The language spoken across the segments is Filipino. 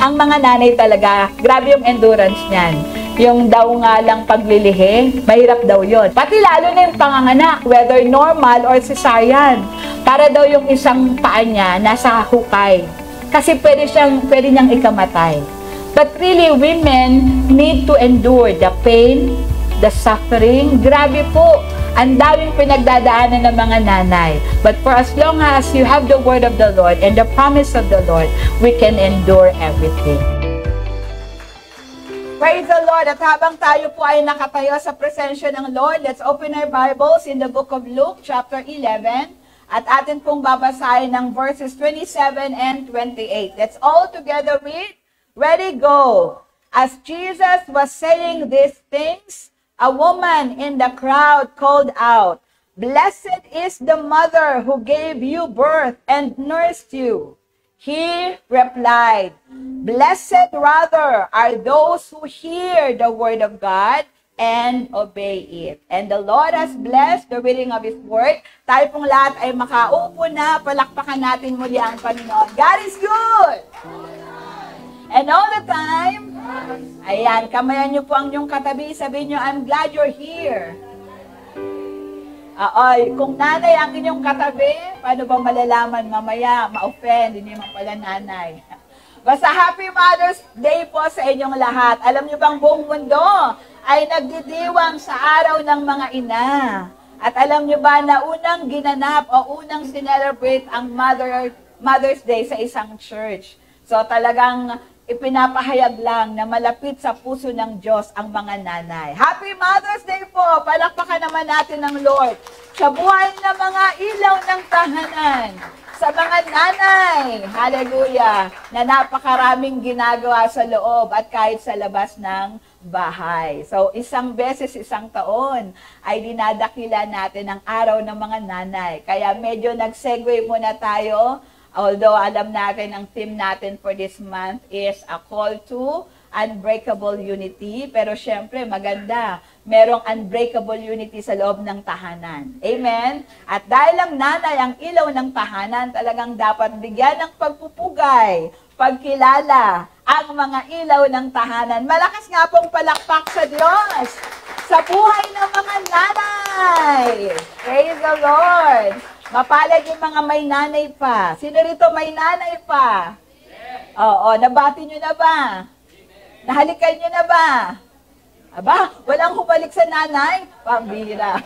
Ang mga nanay talaga, grabe yung endurance niyan. Yung daw nga lang paglilihi, mahirap daw yon. Pati lalo na yung panganganak, whether normal or cesarean. Para daw yung isang paa niya nasa hukay. Kasi pwede niyang ikamatay. But really, women need to endure the pain, the suffering. Grabe po, ang daming pinagdadaanan ng mga nanay. But for as long as you have the word of the Lord and the promise of the Lord, we can endure everything. Praise the Lord! At habang tayo po ay nakatayo sa presensya ng Lord, let's open our Bibles in the book of Luke, chapter 11. At atin pong babasahin ng verses 27 and 28. Let's all together read. Ready, go! As Jesus was saying these things, a woman in the crowd called out, "Blessed is the mother who gave you birth and nursed you." He replied, "Blessed rather are those who hear the word of God and obey it." And the Lord has blessed the reading of His word. Tayo pong lahat ay makaupo na. Palakpakan natin muli ang Panginoon. God is good! And all the time, ayan, kamayan niyo po ang inyong katabi. Sabihin niyo, "I'm glad you're here." Kung nanay ang inyong katabi, paano ba malalaman mamaya, ma-offend, hindi naman pala nanay. Basta Happy Mother's Day po sa inyong lahat. Alam niyo bang buong mundo ay nagdidiwang sa araw ng mga ina. At alam niyo ba na unang ginanap o unang sinelebrate ang Mother's Day sa isang church. So talagang ipinapahayag lang na malapit sa puso ng Diyos ang mga nanay. Happy Mother's Day po! Palakpakan naman natin ng Lord. Sa buhay ng mga ilaw ng tahanan, sa mga nanay, hallelujah, na napakaraming ginagawa sa loob at kahit sa labas ng bahay. So, isang beses, isang taon ay dinadakila natin ang araw ng mga nanay. Kaya medyo nag-segue muna tayo. Although alam natin ang theme natin for this month is a call to unbreakable unity. Pero syempre maganda, merong unbreakable unity sa loob ng tahanan. Amen? At dahil ang nanay ang ilaw ng tahanan, talagang dapat bigyan ng pagpupugay, pagkilala ang mga ilaw ng tahanan. Malakas nga pong palakpak sa Diyos sa buhay ng mga nanay. Praise the Lord! Mapalad yung mga may nanay pa. Sino rito may nanay pa? Oo, nabati nyo na ba? Nahalikan nyo na ba? Aba, walang humalik sa nanay? Pambira.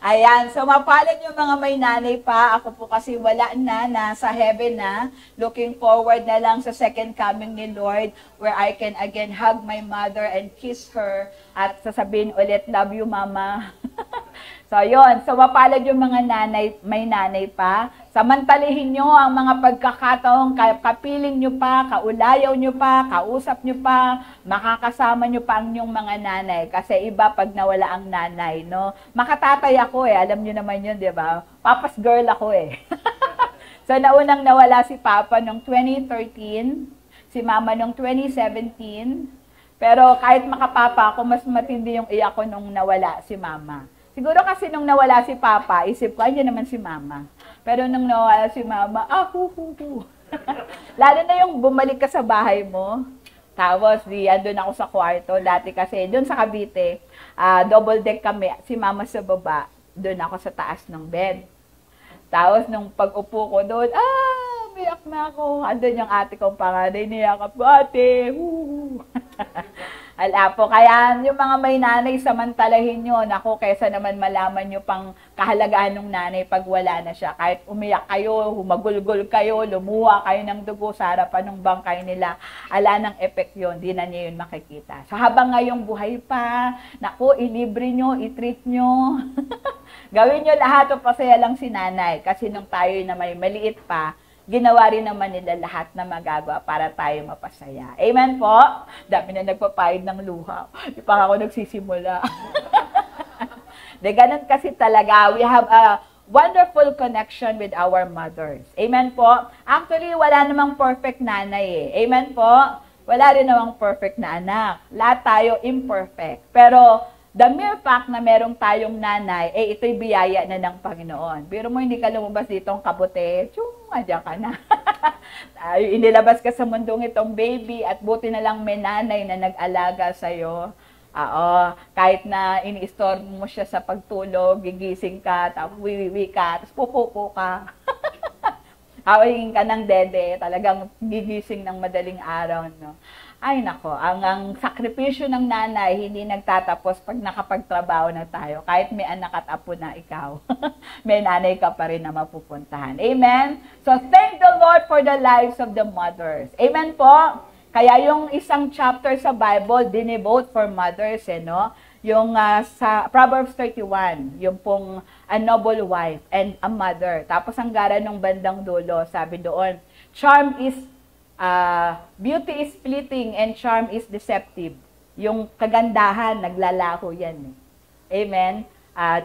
Ayan, so mapalad yung mga may nanay pa. Ako po kasi wala na, nasa heaven na. Looking forward na lang sa second coming ni Lord where I can again hug my mother and kiss her at sasabihin ulit, "Love you, Mama." So, yun. So, mapalad yung mga nanay, may nanay pa. Samantalihin nyo ang mga pagkakataong kapiling nyo pa, kaulayaw nyo pa, kausap nyo pa, makakasama nyo pa ang inyong mga nanay. Kasi iba pag nawala ang nanay, no? Makatatay ako eh. Alam nyo naman yun, di ba? Papa's girl ako eh. So, naunang nawala si Papa noong 2013, si Mama noong 2017. Pero kahit makapapa ako, mas matindi yung iyak ko nung nawala si Mama. Siguro kasi nung nawala si Papa, isip ko, ayun naman si Mama. Pero nung nawala si Mama, Lalo na yung bumalik ka sa bahay mo, tapos andun ako sa kwarto. Dati kasi, dun sa Cavite, double deck kami, si Mama sa baba, dun ako sa taas ng bed. Tapos nung pag-upo ko doon, umiyak na ako. Andun yung ate kong panganay, niyakap, "Ate, Ala po, kaya yung mga may nanay, samantalahin nyo. Naku, kaysa naman malaman nyo pang kahalagaan ng nanay pag wala na siya. Kahit umiyak kayo, humagulgol kayo, lumuha kayo ng dugo sa harapan ng bangkay nila, ala ng effect yun, di na niyo yun makikita. So habang ngayong buhay pa, naku, ilibre nyo, itreat nyo. Gawin nyo lahat o pasaya lang si nanay. Kasi nung tayo na may maliit pa, ginawa rin naman nila lahat na magagawa para tayo mapasaya. Amen po? Dami na nagpapahid ng luha. Di pa ako nagsisimula. De, ganun kasi talaga. We have a wonderful connection with our mothers. Amen po? Actually, wala namang perfect nanay eh. Amen po? Wala rin namang perfect na anak. Lahat tayo imperfect. Pero the mere fact na merong tayong nanay, ito'y biyaya na ng Panginoon. Pero mo hindi ka lumabas ditong kabute, adyan ka na. Inilabas ka sa mundong itong baby at buti na lang may nanay na nag-alaga sa'yo. Kahit na ini-store mo siya sa pagtulog, gigising ka, tapos wiwiwi ka, tapos pupupo ka. Hawingin ka ng dede, talagang gigising ng madaling araw, no? Ay nako, ang sakripisyo ng nanay hindi nagtatapos pag nakapagtrabaho na tayo. Kahit may anak at apo na ikaw, may nanay ka pa rin na mapupuntahan. Amen? So thank the Lord for the lives of the mothers. Amen po? Kaya yung isang chapter sa Bible, dinevote for mothers, no? Yung sa Proverbs 31, yung pong a noble wife and a mother. Tapos ang gara nung bandang dulo, sabi doon, beauty is fleeting and charm is deceptive. Yung kagandahan, naglalaho yan. Amen?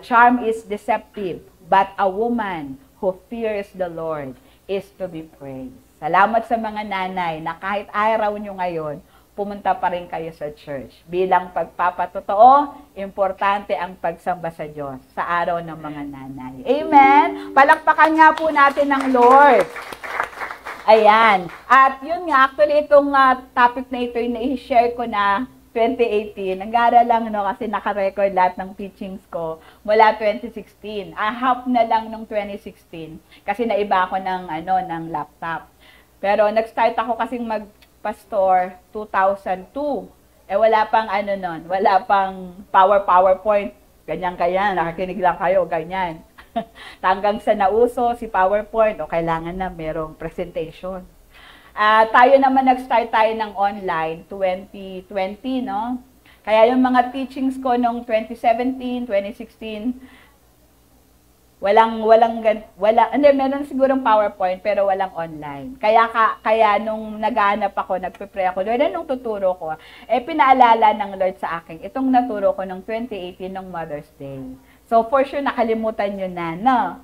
Charm is deceptive, but a woman who fears the Lord is to be praised. Salamat sa mga nanay na kahit araw nyo ngayon, pumunta pa rin kayo sa church. Bilang pagpapatotoo, importante ang pagsamba sa Diyos sa araw ng mga nanay. Amen? Palakpakan nga po natin ng Lord. Ayan. At yun nga, actually itong topic na ito yung na-share ko na 2018. Nag-aaral lang, no, kasi naka-record lahat ng teachings ko mula 2016. Half na lang nung 2016 kasi naiba ako ng laptop. Pero nag-start ako kasing mag-pastor 2002. Wala pang nun, wala pang PowerPoint. Ganyan, nakakinig lang kayo, ganyan. Hanggang sa nauso si PowerPoint, kailangan na merong presentation. Tayo naman nag-start tayo ng online 2020, no? Kaya yung mga teachings ko noong 2017, 2016, meron sigurong PowerPoint pero walang online. Kaya nung naghahanap ako, nagpe-pray ako, Lord, anong tuturo ko? Pinaalala ng Lord sa akin, itong naturo ko noong 2018 ng Mother's Day. So, for sure, nakalimutan nyo na, no?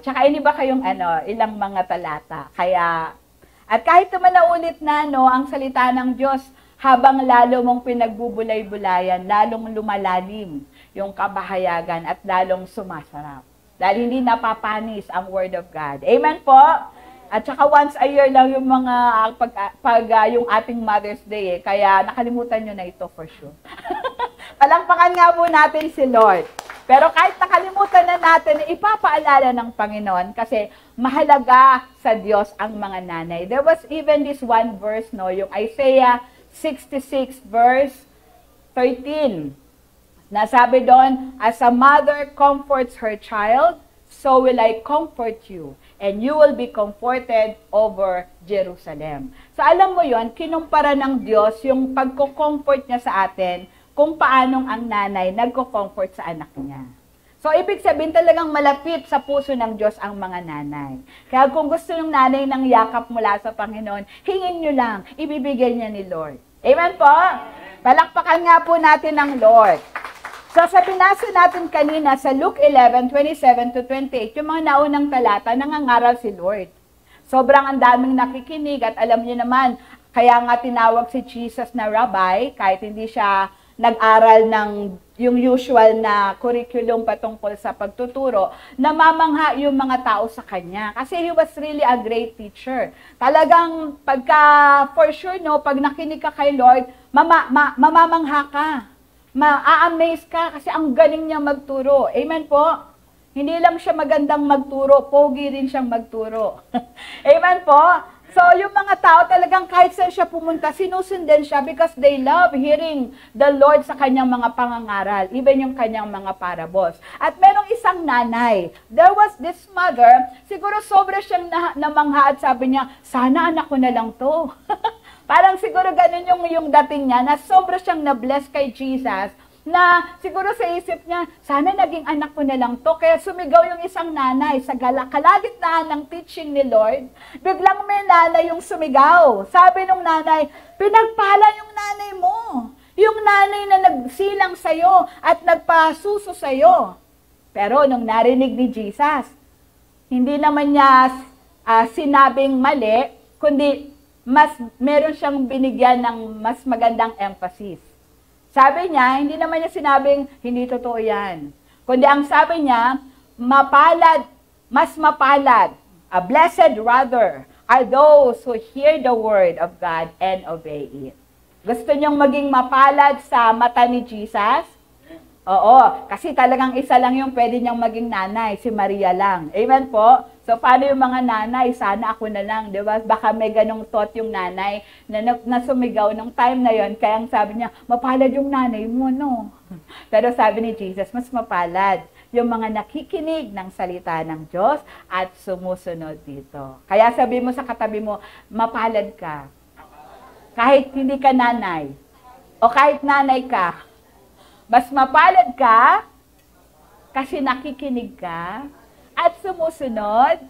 Tsaka ini ba kayong ilang mga talata? At kahit naman naulit na, no, ang salita ng Diyos, habang lalo mong pinagbubulay-bulayan, lalong lumalalim yung kabahayagan at lalong sumasarap. Dahil hindi napapanis ang Word of God. Amen po? At saka once a year lang yung mga yung ating Mother's Day, kaya nakalimutan nyo na ito for sure. Palakpakan nga po natin si Lord. Pero kahit nakalimutan na natin, ipapaalala ng Panginoon kasi mahalaga sa Diyos ang mga nanay. There was even this one verse, no, yung Isaiah 66 verse 13. Nasabi doon, as a mother comforts her child, so will I comfort you, and you will be comforted over Jerusalem. So alam mo yon, kinumpara ng Diyos yung pagko-comfort niya sa atin kung paanong ang nanay nagko-comfort sa anak niya. So, ibig sabihin talagang malapit sa puso ng Diyos ang mga nanay. Kaya kung gusto ng nanay ng yakap mula sa Panginoon, hingin nyo lang, ibibigay niya ni Lord. Amen po? Palakpakan nga po natin ng Lord. So, sa binasa natin kanina sa Luke 11:27-28, yung mga naunang talata, nangangaral si Lord. Sobrang ang daming nakikinig at alam niyo naman, kaya nga tinawag si Jesus na rabbi, kahit hindi siya nag-aral ng yung usual na curriculum patungkol sa pagtuturo, namamangha yung mga tao sa kanya. Kasi he was really a great teacher. Talagang for sure, no, pag nakinig ka kay Lord, mamamangha ka. Ma-amaze ka kasi ang galing niya magturo. Amen po? Hindi lang siya magandang magturo, pogi rin siyang magturo. Amen po? So, yung mga tao talagang kahit saan siya pumunta, sinusundan siya because they love hearing the Lord sa kanyang mga pangangaral, even yung kanyang mga parables. At merong isang nanay. There was this mother, siguro sobra siyang namangha at sabi niya, sana anak ko na lang to. Parang siguro ganun yung dating niya, na sobra siyang na-bless kay Jesus, na siguro sa isip niya, sana naging anak ko na lang to. Kaya sumigaw yung isang nanay sa kalagitnaan ng teaching ni Lord. Biglang may nanay yung sumigaw. Sabi nung nanay, pinagpala yung nanay mo. Yung nanay na nagsilang sa'yo at nagpasuso sa'yo. Pero nung narinig ni Jesus, hindi naman niya sinabing mali, kundi meron siyang binigyan ng mas magandang emphasis. Sabi niya, hindi naman niya sinabing, hindi totoo yan. Kundi ang sabi niya, mapalad, mas mapalad, a blessed rather, are those who hear the word of God and obey it. Gusto niyong maging mapalad sa mata ni Jesus? Oo, kasi talagang isa lang yung pwede niyang maging nanay, si Maria lang. Amen po? So, paano yung mga nanay? Sana ako na lang, di ba? Baka may ganong thought yung nanay na sumigaw nung time na yon. Kaya ang sabi niya, mapalad yung nanay mo, no? Pero sabi ni Jesus, mas mapalad yung mga nakikinig ng salita ng Diyos at sumusunod dito. Kaya sabi mo sa katabi mo, mapalad ka. Kahit hindi ka nanay, o kahit nanay ka, mas mapalad ka kasi nakikinig ka at sumusunod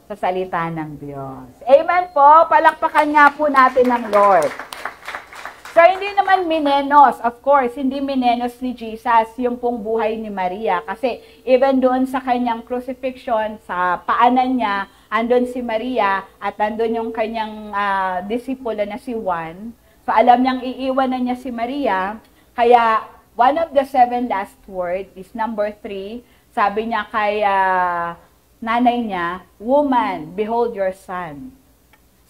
sa salita ng Diyos. Amen po. Palakpakan nga po natin ng Lord. So, hindi naman minenos, of course, hindi minenos ni Jesus yung pong buhay ni Maria. Kasi even doon sa kanyang crucifixion, sa paanan niya, andun si Maria at andun yung kanyang disipulo na si Juan. So, alam niyang iiwanan niya si Maria. Kaya, one of the 7 last word is number 3. Sabi niya kay nanay niya, woman, behold your son.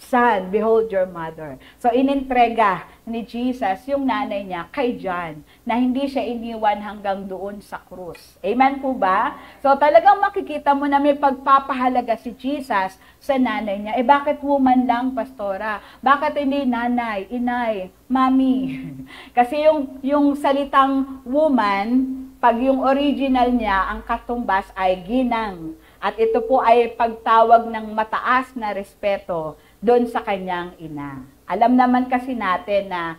Son, behold your mother. So, inintrega ni Jesus yung nanay niya kay John na hindi siya iniwan hanggang doon sa krus. Amen po ba? So, talagang makikita mo na may pagpapahalaga si Jesus sa nanay niya. Bakit woman lang, pastora? Bakit hindi nanay, inay, mami? Kasi yung salitang woman, pag yung original niya, ang katumbas ay ginang. At ito po ay pagtawag ng mataas na respeto doon sa kanyang ina. Alam naman kasi natin na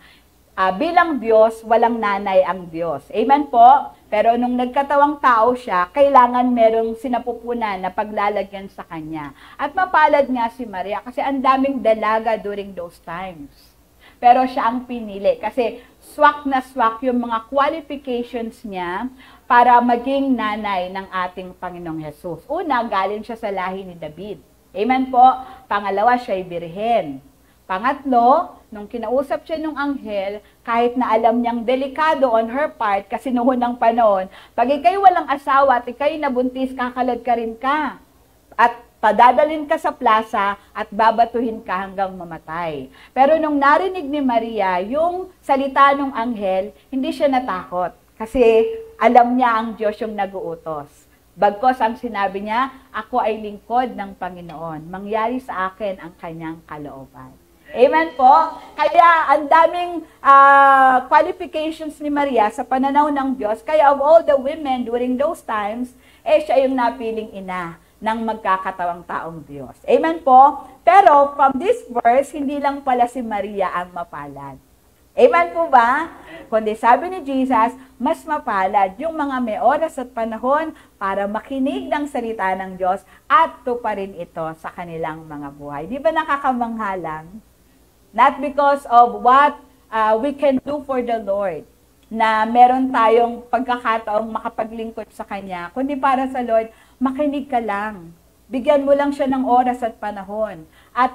bilang Diyos, walang nanay ang Diyos. Amen po? Pero nung nagkatawang tao siya, kailangan merong sinapupunan na paglalagyan sa kanya. At mapalad nga si Maria kasi ang daming dalaga during those times. Pero siya ang pinili kasi swak na swak yung mga qualifications niya para maging nanay ng ating Panginoong Jesus. Una, galing siya sa lahi ni David. Amen po. Pangalawa, siya ay birhen. Pangatlo, nung kinausap siya ng anghel, kahit na alam niyang delikado on her part, kasi noon ng panahon, pag ikay walang asawa at ikay nabuntis, kakalad ka rin ka. At padadalin ka sa plaza at babatuhin ka hanggang mamatay. Pero nung narinig ni Maria yung salita ng anghel, hindi siya natakot. Kasi alam niya ang Diyos yung nag-uutos. Bagkos ang sinabi niya, ako ay lingkod ng Panginoon. Mangyari sa akin ang kanyang kalooban. Amen po? Kaya ang daming qualifications ni Maria sa pananaw ng Diyos. Kaya of all the women during those times, siya yung napiling ina ng magkakatawang taong Diyos. Amen po? Pero from this verse, hindi lang pala si Maria ang mapalad. Amen po ba? Kundi sabi ni Jesus, mas mapalad yung mga may oras at panahon para makinig ng salita ng Diyos at tuparin ito sa kanilang mga buhay. Di ba nakakamanghalang? Not because of what we can do for the Lord, na meron tayong pagkakataong makapaglingkod sa Kanya, kundi para sa Lord, makinig ka lang. Bigyan mo lang siya ng oras at panahon. At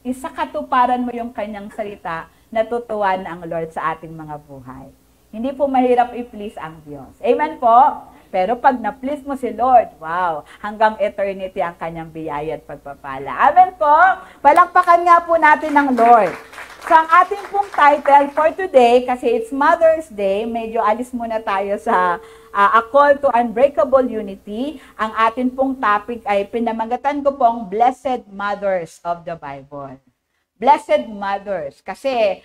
isakatuparan mo yung Kanyang salita, natutuwan ang Lord sa ating mga buhay. Hindi po mahirap i-please ang Diyos. Amen po? Pero pag na-please mo si Lord, wow, hanggang eternity ang kanyang biyaya at pagpapala. Amen po? Palakpakan nga po natin ang Lord. So ang ating pong title for today, kasi it's Mother's Day, medyo alis muna tayo sa A Call to Unbreakable Unity. Ang ating pong topic ay pinamagatan ko pong Blessed Mothers of the Bible. Blessed mothers. Kasi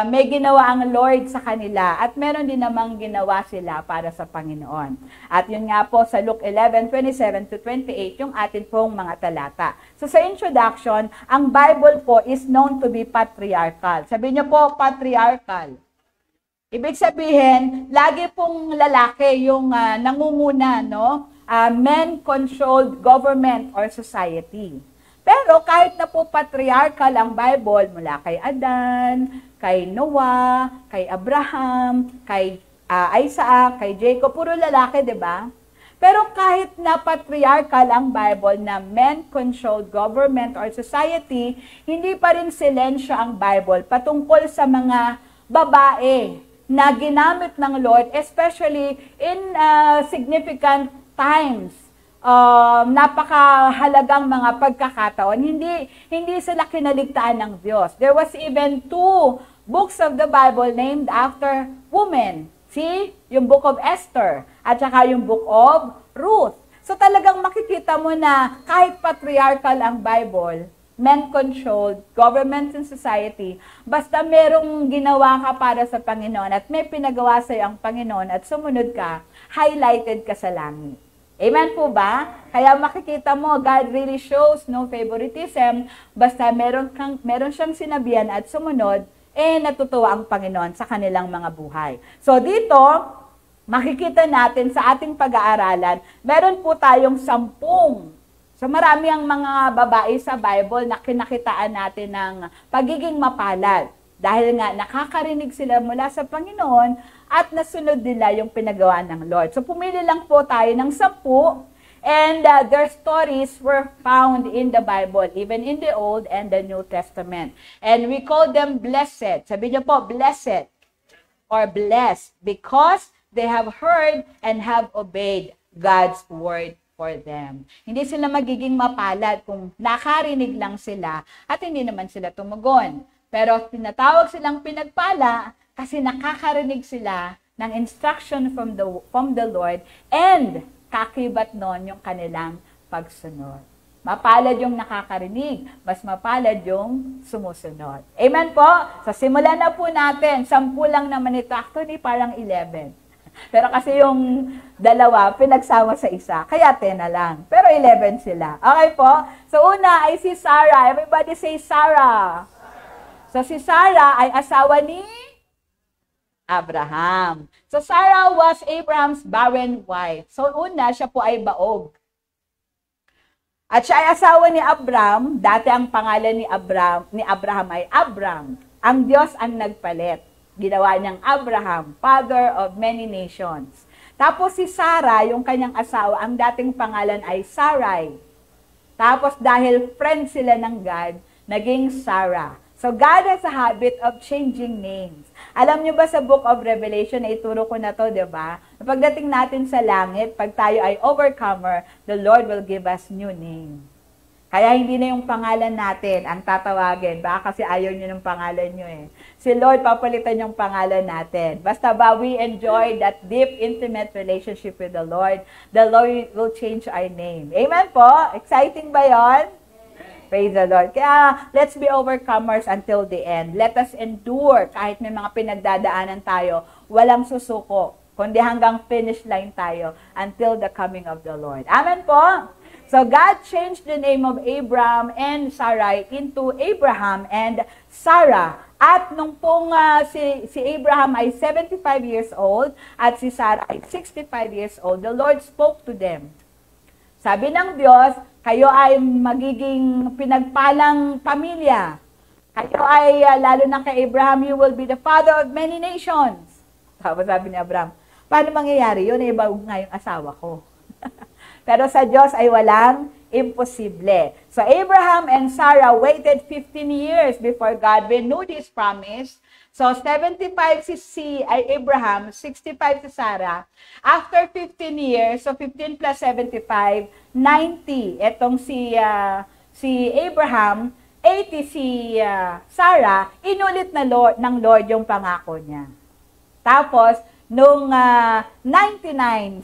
may ginawa ang Lord sa kanila at meron din namang ginawa sila para sa Panginoon. At yun nga po sa Luke 11:27 to 28 yung atin pong mga talata. So sa introduction, ang Bible po is known to be patriarchal. Sabi niyo po, patriarchal. Ibig sabihin, lagi pong lalaki yung nangunguna, no? Men-controlled government or society. Pero kahit na po patriarchal ang Bible, mula kay Adan, kay Noah, kay Abraham, kay Isaac, kay Jacob, puro lalaki, di ba? Pero kahit na patriarchal ang Bible na men-controlled government or society, hindi pa rin silensyo ang Bible patungkol sa mga babae na ginamit ng Lord, especially in significant times. Napakahalagang mga pagkakataon. Hindi sila kinaligtaan ng Diyos. There was even 2 books of the Bible named after women. See? Yung Book of Esther at saka yung Book of Ruth. So talagang makikita mo na kahit patriarchal ang Bible, men-controlled, government and society, basta merong ginawa ka para sa Panginoon at may pinagawa sa'yo ang Panginoon at sumunod ka, highlighted ka sa langit. Amen po ba? Kaya makikita mo, God really shows no favoritism, basta meron siyang sinabihan at sumunod, natutuwa ang Panginoon sa kanilang mga buhay. So dito, makikita natin sa ating pag-aaralan, meron po tayong 10. So marami ang mga babae sa Bible na kinakitaan natin ng pagiging mapalad. Dahil nga nakakarinig sila mula sa Panginoon at nasunod nila yung pinagawa ng Lord. So pumili lang po tayo ng 10 and their stories were found in the Bible, even in the Old and the New Testament. And we call them blessed. Sabi niyo po, blessed or blessed because they have heard and have obeyed God's word for them. Hindi sila magiging mapalad kung nakarinig lang sila at hindi naman sila tumugon. Pero tinatawag silang pinagpala kasi nakakarinig sila ng instruction from the Lord and kakibat nun yung kanilang pagsunod. Mapalad yung nakakarinig, mas mapalad yung sumusunod. Amen po? So simulan na po natin. 10 lang naman ito. Actually, parang 11. Pero kasi yung 2, pinagsama sa isa. Kaya 10 na lang. Pero 11 sila. Okay po? So una ay si Sarah. Everybody say Sarah. So si Sarah ay asawa ni Abraham. So Sarah was Abraham's barren wife. So una, siya po ay baog. At siya ay asawa ni Abram. Dati ang pangalan ni Abraham ay Abram. Ang Diyos ang nagpalit. Ginawa niyang Abraham, father of many nations. Tapos si Sarah, yung kanyang asawa, ang dating pangalan ay Sarai. Tapos dahil friend sila ng God, naging Sarah. So God has a habit of changing names. Alam niyo ba sa Book of Revelation, na ituro ko na to, di ba? Pagdating natin sa langit, pag tayo ay overcomer, the Lord will give us new name. Kaya hindi na yung pangalan natin ang tatawagin. Baka kasi ayaw nyo ng pangalan nyo eh. Si Lord, papalitan yung pangalan natin. Basta ba we enjoy that deep, intimate relationship with the Lord will change our name. Amen po? Exciting ba yon? Praise the Lord. Kaya, let's be overcomers until the end. Let us endure kahit may mga pinagdadaanan tayo. Walang susuko, kundi hanggang finish line tayo until the coming of the Lord. Amen po? So, God changed the name of Abram and Sarai into Abraham and Sarah. At nung pong si Abraham ay 75 years old at si Sarah ay 65 years old, the Lord spoke to them. Sabi ng Diyos, kayo ay magiging pinagpalang pamilya. Kayo ay, lalo na kay Abraham, you will be the father of many nations. Tapos sabi ni Abraham, paano mangyayari yun? Iba nga yung asawa ko. Pero sa Diyos ay walang imposible. So Abraham and Sarah waited 15 years before God renewed His promise. So 75 si Abraham, 65 si Sarah. After 15 years, so 15 plus 75, 90. Etong si Abraham, 80 si Sarah, inulit ng Lord yung pangako niya. Tapos, nung 99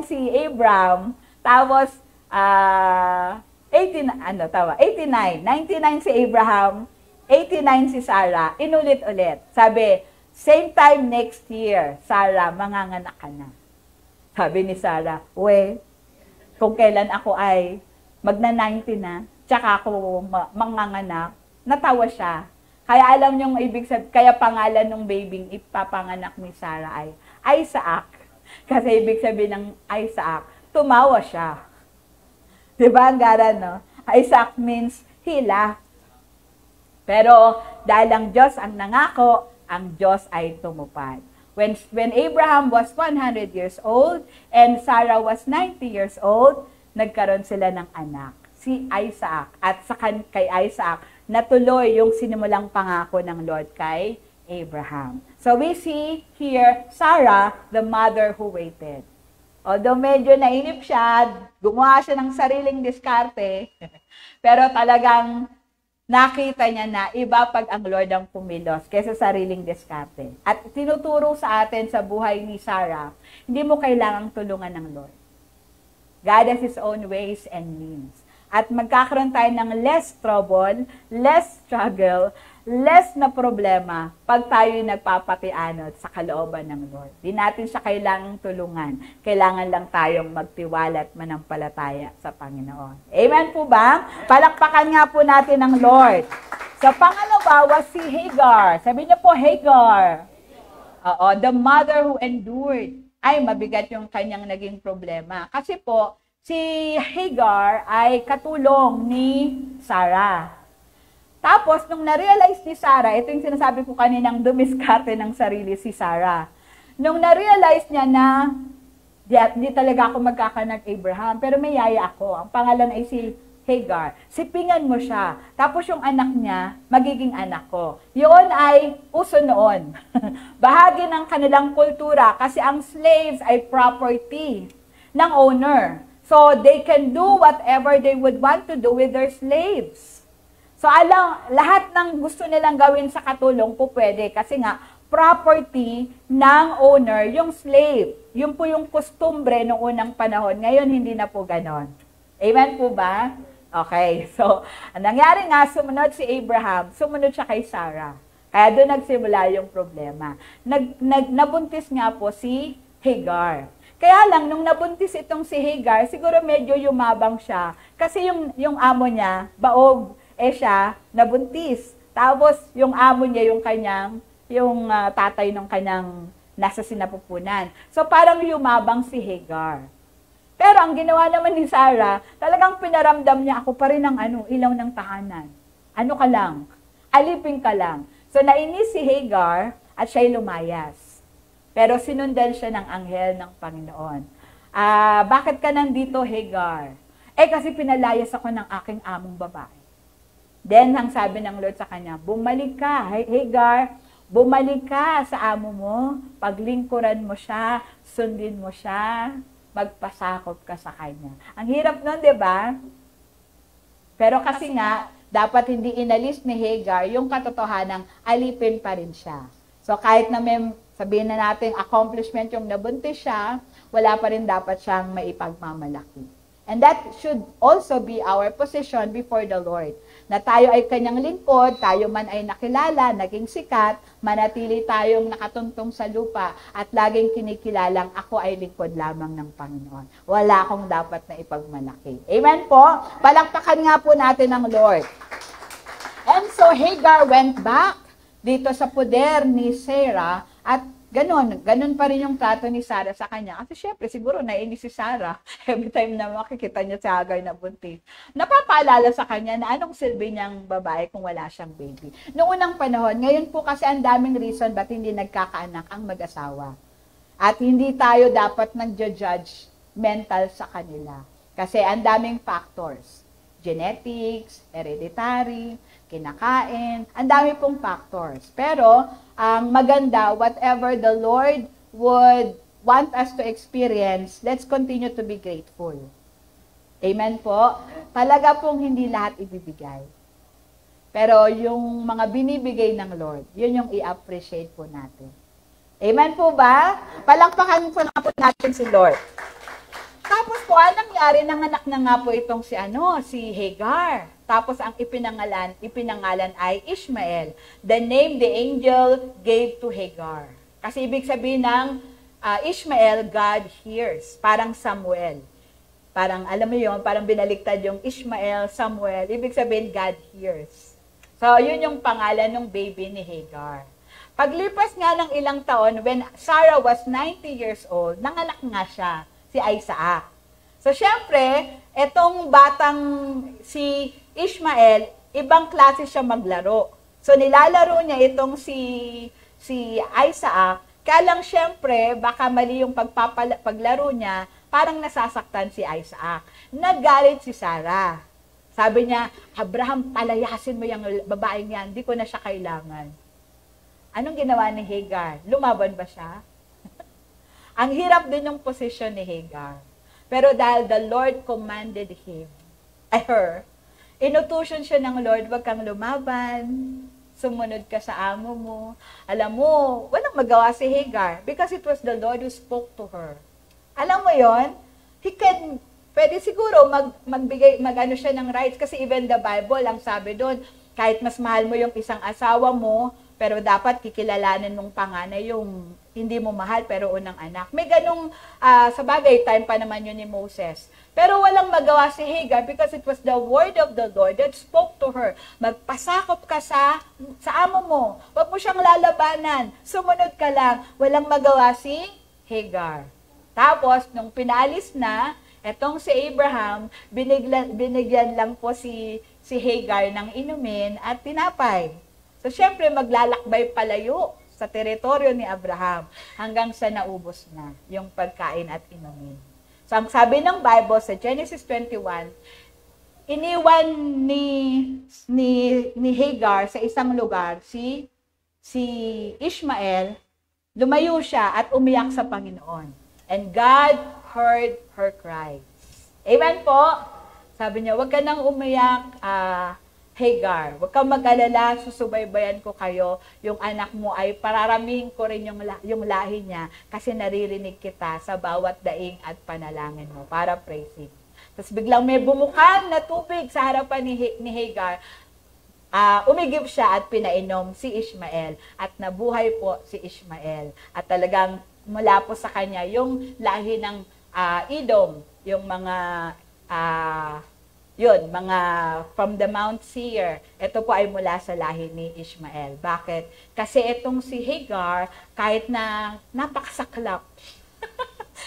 si Abraham, tapos 99 si Abraham, 89 si Sarah, inulit-ulit. Sabi, same time next year, Sarah, manganganak ka na. Sabi ni Sarah, kung kailan ako ay magna-90 na, tsaka ako manganganak, natawa siya. Kaya alam niyo yung ibig sabihin, kaya pangalan ng babying ipapanganak ni Sarah ay Isaac. Kasi ibig sabihin ng Isaac, tumawa siya. Diba ang gara, no? Isaac means he laughed. Pero dahil ang Diyos ang nangako, ang Diyos ay tumupad. When Abraham was 100 years old and Sarah was 90 years old, nagkaroon sila ng anak, si Isaac. At kay Isaac, natuloy yung sinimulang pangako ng Lord kay Abraham. So we see here, Sarah, the mother who waited. Although medyo nainip siya, gumawa siya ng sariling diskarte, pero talagang nakita niya na iba pag ang Lord ang pumilos kaysa sariling diskarte. At tinuturo sa atin sa buhay ni Sarah, hindi mo kailangang tulungan ng Lord. God has His own ways and means. At magkakaroon tayo ng less trouble, less struggle, less na problema pag tayo nagpapatianod sa kalooban ng Lord. Di natin siya kailangang tulungan. Kailangan lang tayong magtiwala at manampalataya sa Panginoon. Amen po ba? Palakpakan nga po natin ang Lord. Sa pangalawa was si Hagar. Sabi niyo po, Hagar. Oo, the mother who endured. Ay, mabigat yung kanyang naging problema. Kasi po, si Hagar ay katulong ni Sarah. Tapos, nung na-realize ni Sarah, ito yung sinasabi ko kaninang dumiskarte ng sarili si Sarah. Nung na-realize niya na, di talaga ako magkakanak Abraham, pero may yaya ako. Ang pangalan ay si Hagar. Sipingan mo siya. Tapos yung anak niya, magiging anak ko. Yun ay uso noon. Bahagi ng kanilang kultura kasi ang slaves ay property ng owner. So, they can do whatever they would want to do with their slaves. So, lahat ng gusto nilang gawin sa katulong po pwede kasi nga, property ng owner, yung slave. Yun po yung kustumbre noong unang panahon. Ngayon, hindi na po ganon. Amen po ba? Okay. So, ang nangyari nga, sumunod si Abraham, sumunod siya kay Sarah. Kaya doon nagsimula yung problema. Nabuntis nga po si Hagar. Kaya lang, nung nabuntis itong si Hagar, siguro medyo yumabang siya. Kasi yung amo niya, baog, siya nabuntis. Tapos, yung amo niya, yung tatay ng kanyang nasa sinapupunan. So, parang yumabang si Hagar. Pero, ang ginawa naman ni Sarah, talagang pinaramdam niya, ako pa rin ang ilaw ng tahanan. Ano ka lang? Alipin ka lang. So, nainis si Hagar at siya'y lumayas. Pero, sinundan siya ng anghel ng Panginoon. Bakit ka nandito, Hagar? Kasi pinalayas ako ng aking among babae. Then, ang sabi ng Lord sa kanya, bumalik ka, Hagar, bumalik ka sa amo mo, paglingkuran mo siya, sundin mo siya, magpasakop ka sa kanya. Ang hirap nun, di ba? Pero kasi nga, dapat hindi inalis ni Hagar yung katotohanang alipin pa rin siya. So, kahit na may sabihin na natin accomplishment yung nabuntis siya, wala pa rin dapat siyang maipagmamalaki. And that should also be our position before the Lord. Na tayo ay kanyang lingkod, tayo man ay nakilala, naging sikat, manatili tayong nakatuntong sa lupa, at laging kinikilalang ako ay lingkod lamang ng Panginoon. Wala akong dapat na ipagmalaki. Amen po? Palakpakan nga po natin ang Lord. And so Hagar went back dito sa poder ni Sarah, at ganun pa rin yung trato ni Sarah sa kanya. Kasi syempre, siguro nainis si Sarah. Every time na makikita niya si Hagar na buntis. Napapaalala sa kanya na anong silbi niyang babae kung wala siyang baby. Noong unang panahon, ngayon po kasi ang daming reason ba't hindi nagkakaanak ang mag-asawa. At hindi tayo dapat nag-judge mental sa kanila. Kasi ang daming factors. Genetics, hereditary, kinakain, ang dami pong factors. Pero, ang maganda, whatever the Lord would want us to experience, let's continue to be grateful. Amen po? Talaga pong hindi lahat ibibigay. Pero yung mga binibigay ng Lord, yun yung i-appreciate po natin. Amen po ba? Palakpakan po na po natin si Lord. Tapos po, anong nangyari? Nanganak na nga po itong si Hagar. Tapos ang ipinangalan ay Ishmael. The name the angel gave to Hagar. Kasi ibig sabihin ng Ishmael, God hears. Parang Samuel. Parang, alam mo yun, parang binaliktad yung Ishmael, Samuel. Ibig sabihin, God hears. So, yun yung pangalan ng baby ni Hagar. Paglipas nga ng ilang taon, when Sarah was 90 years old, nanganak nga siya, si Isaac. So, syempre, etong batang si Ishmael, ibang klase siya maglaro. So, nilalaro niya itong si Isaac, kaya lang syempre, baka mali yung paglaro niya, parang nasasaktan si Isaac. Nagalit si Sarah. Sabi niya, Abraham, palayasin mo yung babaeng yan, di ko na siya kailangan. Anong ginawa ni Hagar? Lumaban ba siya? Ang hirap din yung posisyon ni Hagar. Pero dahil the Lord commanded her, inutusan siya ng Lord, wag kang lumaban, sumunod ka sa amo mo. Alam mo, walang magawa si Hagar because it was the Lord who spoke to her. Alam mo yon? Pwede siguro mag-ano siya ng rights kasi even the Bible, ang sabi doon, kahit mas mahal mo yung isang asawa mo, pero dapat kikilalanin mong panganay yung hindi mo mahal pero unang anak. May ganung, sa bagay, time pa naman yun ni Moses. Pero walang magawa si Hagar because it was the word of the Lord that spoke to her. Magpasakop ka sa amo mo. Huwag mo siyang lalabanan. Sumunod ka lang. Walang magawa si Hagar. Tapos, nung pinalis na, etong si Abraham, binigyan lang po si Hagar ng inumin at tinapay. So, syempre, maglalakbay palayo sa teritoryo ni Abraham hanggang sa naubos na yung pagkain at inumin. So, ang sabi ng Bible sa Genesis 21, iniwan ni Hagar sa isang lugar si Ishmael, lumayo siya at umiyak sa Panginoon. And God heard her cries. Amen po? Sabi niya, huwag ka nang umiyak, Hagar, huwag kang mag-alala, susubaybayan ko kayo, yung anak mo ay pararamihin ko rin yung lahi niya kasi naririnig kita sa bawat daing at panalangin mo para praising. Tapos biglang may bumukan na tubig sa harapan ni Hagar, umigib siya at pinainom si Ishmael at nabuhay po si Ishmael. At talagang mula po sa kanya yung lahi ng Edom, yung mga mga from the Mount Seir, ito po ay mula sa lahi ni Ishmael. Bakit? Kasi itong si Hagar, kahit na napakasaklap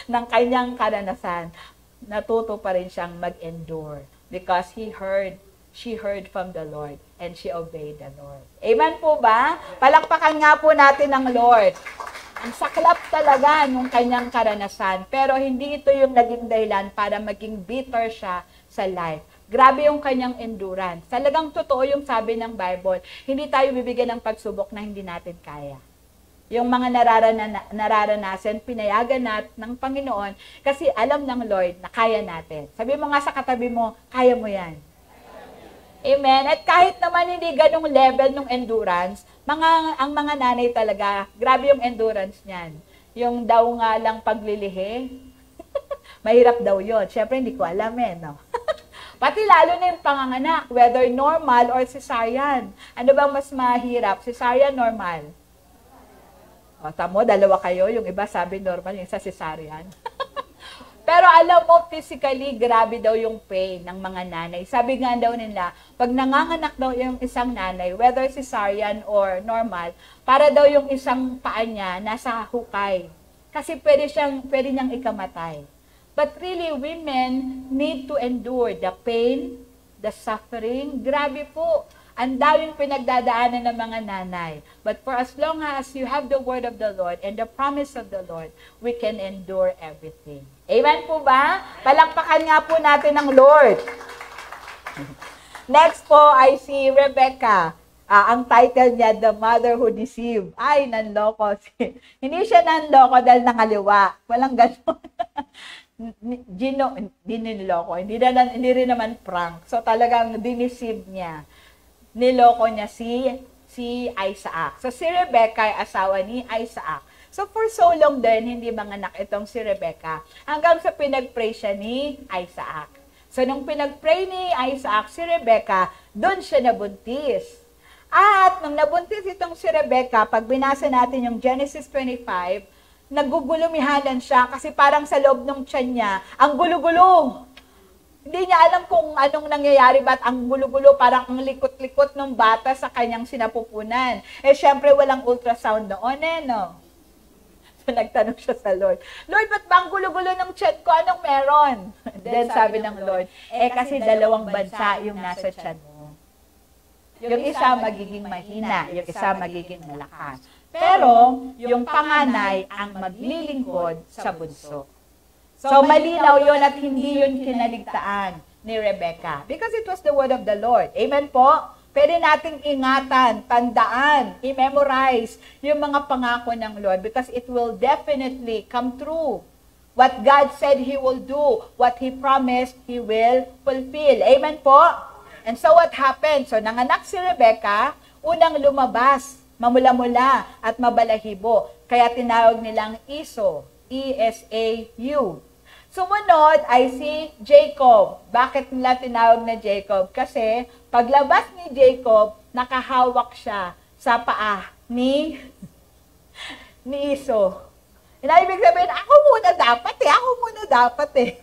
ng kanyang karanasan, natuto pa rin siyang mag-endure because she heard from the Lord and she obeyed the Lord. Amen po ba? Palakpakan nga po natin ang Lord. Ang saklap talaga nung kanyang karanasan, pero hindi ito yung naging dahilan para maging bitter siya sa life. Grabe yung kanyang endurance. Talagang totoo yung sabi ng Bible, hindi tayo bibigyan ng pagsubok na hindi natin kaya. Yung mga nararanasan, pinayagan ng Panginoon kasi alam ng Lord na kaya natin. Sabi mo nga sa katabi mo, kaya mo yan. Amen. At kahit naman hindi ganong level ng endurance, ang mga nanay talaga, grabe yung endurance niyan. Yung daw nga lang paglilihi, mahirap daw yun. Siyempre, hindi ko alam no? Pati lalo na yung panganganak, whether normal or cesarean. Ano bang mas mahirap? Cesarean, normal? O, tamo, dalawa kayo. Yung iba sabi normal, yung isa cesarean. Pero alam mo, physically, grabe daw yung pain ng mga nanay. Sabi nga daw nila, pag nanganganak daw yung isang nanay, whether cesarean or normal, para daw yung isang paa niya nasa hukay. Kasi pwede niyang ikamatay. But really, women need to endure the pain, the suffering. Grabe po. Ang daming pinagdadaanan ng mga nanay. But for as long as you have the word of the Lord and the promise of the Lord, we can endure everything. Amen po ba? Palakpakan nga po natin ang Lord. Next po ay si Rebecca. Ang title niya, The Mother Who Deceived. Ay, nanloko. Hindi siya nanloko dahil nakaliwa. Walang ganun. Hindi niloko. Hindi rin naman prank. So talagang diniceive niya. Niloko niya si Isaac. So si Rebecca ay asawa ni Isaac. So for so long din, hindi manganak itong si Rebecca. Hanggang sa pinag-pray siya ni Isaac. So nung pinag-pray ni Isaac si Rebecca, doon siya nabuntis. At nung nabuntis itong si Rebecca, pag binasa natin yung Genesis 25, nagugulumihanan siya kasi parang sa loob ng tiyan niya, ang gulo-gulo. Hindi niya alam kung anong nangyayari, ba't ang gulo-gulo, parang ang likot-likot ng bata sa kanyang sinapupunan. Eh, syempre, walang ultrasound noon no? So, nagtanong siya sa Lord, Lord, ba't ba ang gulo-gulo ng tiyan ko? Anong meron? Then, sabi ng Lord, kasi dalawang bansa yung nasa tiyan mo. Yung isa magiging mahina, yung isa magiging malakas. Pero, yung panganay ang maglilingkod sa bunso. So, malinaw yun at hindi yun kinaligtaan ni Rebecca. Because it was the word of the Lord. Amen po? Pwede nating ingatan, tandaan, i-memorize yung mga pangako ng Lord because it will definitely come true. What God said He will do, what He promised, He will fulfill. Amen po? And so what happened? So nanganak si Rebecca, unang lumabas, mamula-mula at mabalahibo. Kaya tinawag nilang Esau, E-S-A-U. Sumunod ay si Jacob. Bakit nila tinawag na Jacob? Kasi paglabas ni Jacob, nakahawak siya sa paa ni Esau. Ibig sabihin, ako muna dapat eh.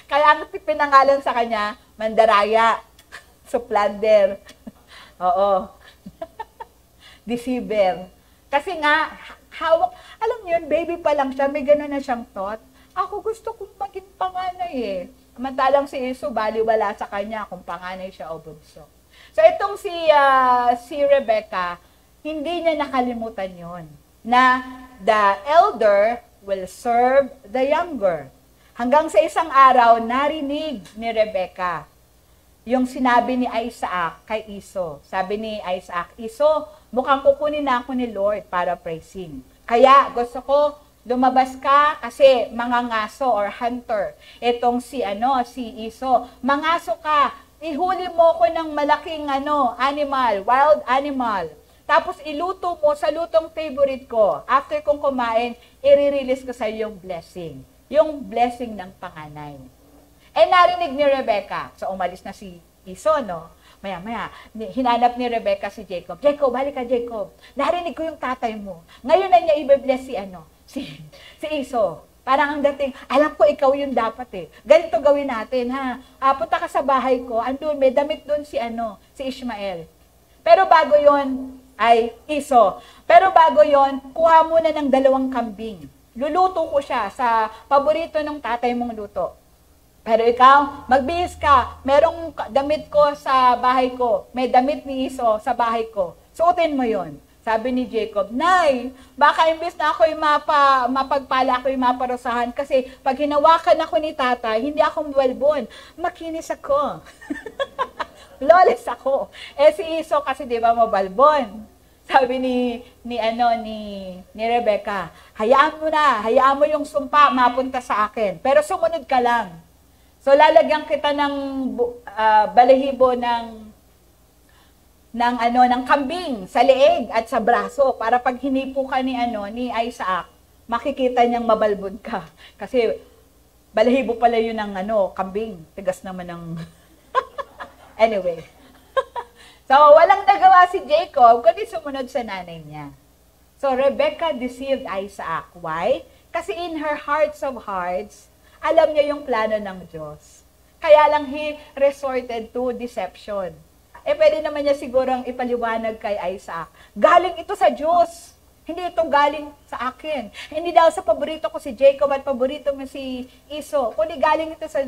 Kaya ang pinangalan sa kanya, Mandaraya, Suplander, oo, Deceiver. Kasi nga, hawak, alam niyo yun, baby pa lang siya, may gano'n na siyang thought. Ako gusto kong maging panganay eh. Samantalang si Esau, baliwala sa kanya kung panganay siya o bunso. So itong si Rebecca, hindi niya nakalimutan yon na the elder will serve the younger. Hanggang sa isang araw, narinig ni Rebecca yung sinabi ni Isaac kay Esau. Sabi ni Isaac, Esau, mukhang kukunin na ako ni Lord para praising. Kaya gusto ko, lumabas ka kasi mangangaso or hunter. Itong si Esau, mangaso ka. Ihuli mo ko ng malaking animal, wild animal. Tapos iluto mo sa lutong favorite ko. After kong kumain, i-release ko sa yung blessing. Yung blessing ng panganay. Narinig ni Rebecca. So umalis na si Esau, no? Maya-maya, hinanap ni Rebecca si Jacob. Jacob, halika Jacob. Narinig ko yung tatay mo. Ngayon na niya i-bless si Esau. Parang ang dating, alam ko ikaw yung dapat eh. Ganito gawin natin ha. Punta ka sa bahay ko, andun, may damit doon si Ishmael. Pero bago yon ay Esau. Pero bago yon, kuha muna ng 2 kambing. Luluto ko siya sa paborito ng tatay mong luto. Pero ikaw, magbihis ka. Merong damit ko sa bahay ko. May damit ni Esau sa bahay ko. Suotin mo yon. Sabi ni Jacob, Nay, baka imbes na ako'y mapagpala, ako'y maparusahan kasi pag hinawakan ako ni tatay, hindi ako mwelbon. Makinis ako. Lawless ako. Si Esau kasi di ba mabalbon. Sabi ni Rebecca, hayaan mo yung sumpa mapunta sa akin. Pero sumunod ka lang. So lalagyan kita ng balahibo ng kambing sa leeg at sa braso para pag hinipo ka ni Isaac, makikita niyang mabalbon ka. Kasi balahibo pala yun ng kambing. Tigas naman ng anyway. So walang nagawa si Jacob kundi sumunod sa nanay niya. So Rebecca deceived Isaac. Why? Kasi in her hearts of hearts, alam niya yung plano ng Diyos. Kaya lang he resorted to deception. Pwede naman niya sigurong ipaliwanag kay Isaac. Galing ito sa Diyos. Hindi ito galing sa akin. Hindi daw sa paborito ko si Jacob at paborito mo si Esau. Kundi galing ito sa...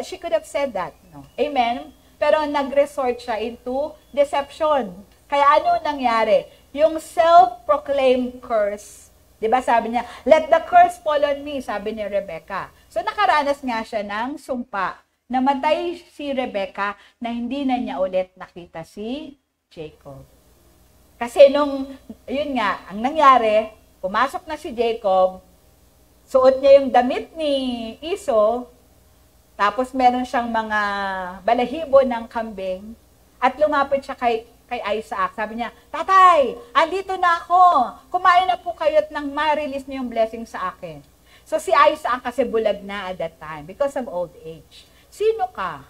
She could have said that. No? Amen? Pero nag-resort siya into deception. Kaya ano nangyari? Yung self-proclaimed curse. Diba sabi niya, let the curse fall on me, sabi ni Rebecca. So nakaranas nga siya ng sumpa. Namatay si Rebecca na hindi na niya ulit nakita si Jacob. Kasi yun nga, ang nangyari, pumasok na si Jacob, suot niya yung damit ni Esau, tapos meron siyang mga balahibo ng kambing, at lumapit siya kay Isaac. Sabi niya, Tatay, andito na ako. Kumain na po kayo at nang ma-release niyo yung blessing sa akin. So si Isaac kasi bulag na at that time because of old age. Sino ka?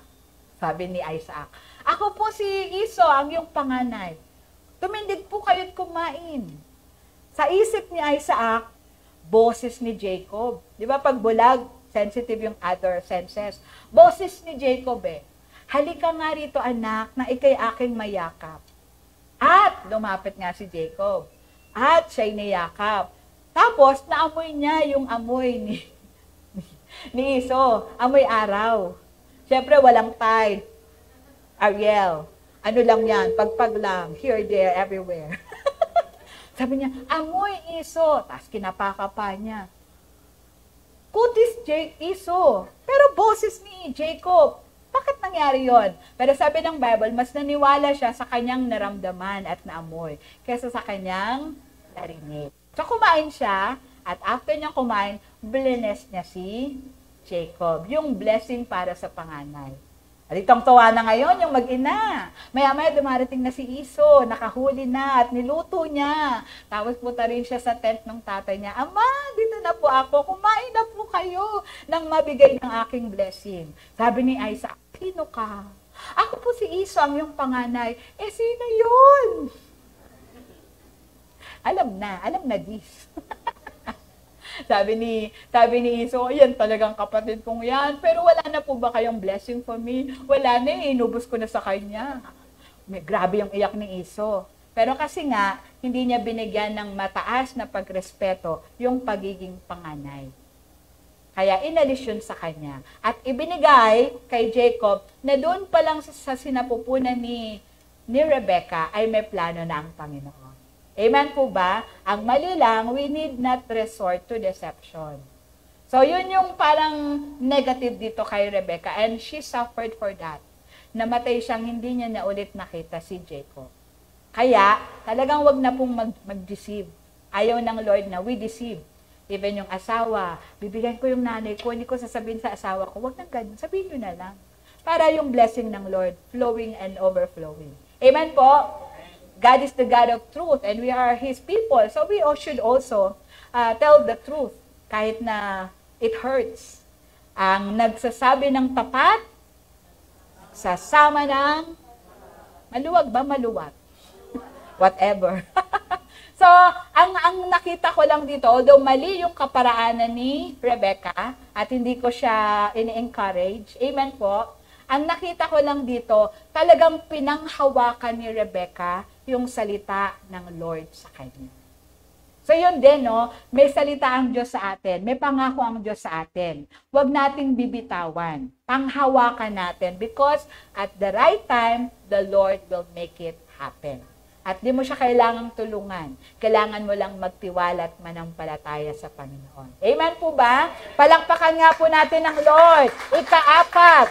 Sabi ni Isaac. Ako po si Esau, ang iyong panganay. Tumindig po kayo't kumain. Sa isip ni Isaac, boses ni Jacob. Di ba pag bulag, sensitive yung other senses. Boses ni Jacob halika nga rito anak, na ikay aking mayakap. At lumapit nga si Jacob. At siya'y niyakap. Tapos, naamoy niya yung amoy ni Esau. Amoy araw. Siyempre, walang tide. Ariel. Ano lang yan? Pagpag lang. Here, there, everywhere. Sabi niya, amoy Esau. Tapos kinapaka pa niya. Kutis Esau. Pero boses ni Jacob. Bakit nangyari yon? Pero sabi ng Bible, mas naniwala siya sa kanyang naramdaman at naamoy kaysa sa kanyang narinig. So kumain siya, at after niyang kumain, bless niya si Jacob. Yung blessing para sa panganay. Alitong tuwa na ngayon yung mag-ina. Maya-maya dumarating na si Iso, nakahuli na at niluto niya. Tapos punta rin siya sa tent ng tatay niya. Ama, dito na po ako, kumain na po kayo nang mabigay ng aking blessing. Sabi ni Isaac, sino ka? Ako po si Iso, ang iyong panganay. Sino yun? Alam na this. Sabi ni Iso, yan talagang kapatid kong yan. Pero wala na po ba kayong blessing for me? Wala na inubos ko na sa kanya. Grabe yung iyak ni Iso. Pero kasi nga, hindi niya binigyan ng mataas na pagrespeto yung pagiging panganay. Kaya inalis yun sa kanya. At ibinigay kay Jacob na doon pa lang sa sinapupunan ni Rebecca ay may plano na ang Panginoon. Amen po ba? Ang mali lang, we need not resort to deception. So, yun yung parang negative dito kay Rebecca, and she suffered for that. Namatay siyang hindi niya na ulit nakita si Jacob. Kaya, talagang wag na pong mag-deceive. Ayaw ng Lord na we deceive. Even yung asawa, bibigyan ko yung nanay ko, hindi ko sasabihin sa asawa ko, wag nang ganun, sabihin nyo na lang. Para yung blessing ng Lord, flowing and overflowing. Amen po? God is the God of truth and we are His people. So we should also tell the truth kahit na it hurts. Ang nagsasabi ng tapat, sasama ng maluwag ba? Maluwag. Whatever. So, ang nakita ko lang dito, although mali yung kaparaanan ni Rebecca at hindi ko siya ini-encourage, amen po, ang nakita ko lang dito, talagang pinanghawakan ni Rebecca yung salita ng Lord sa kanya. So yun din, no? May salita ang Diyos sa atin. May pangako ang Diyos sa atin. Huwag nating bibitawan. Panghawakan natin because at the right time, the Lord will make it happen. At di mo siya kailangang tulungan. Kailangan mo lang magtiwala at manampalataya sa Panginoon. Amen po ba? Palakpakan nga po natin ang Lord. Ika-4.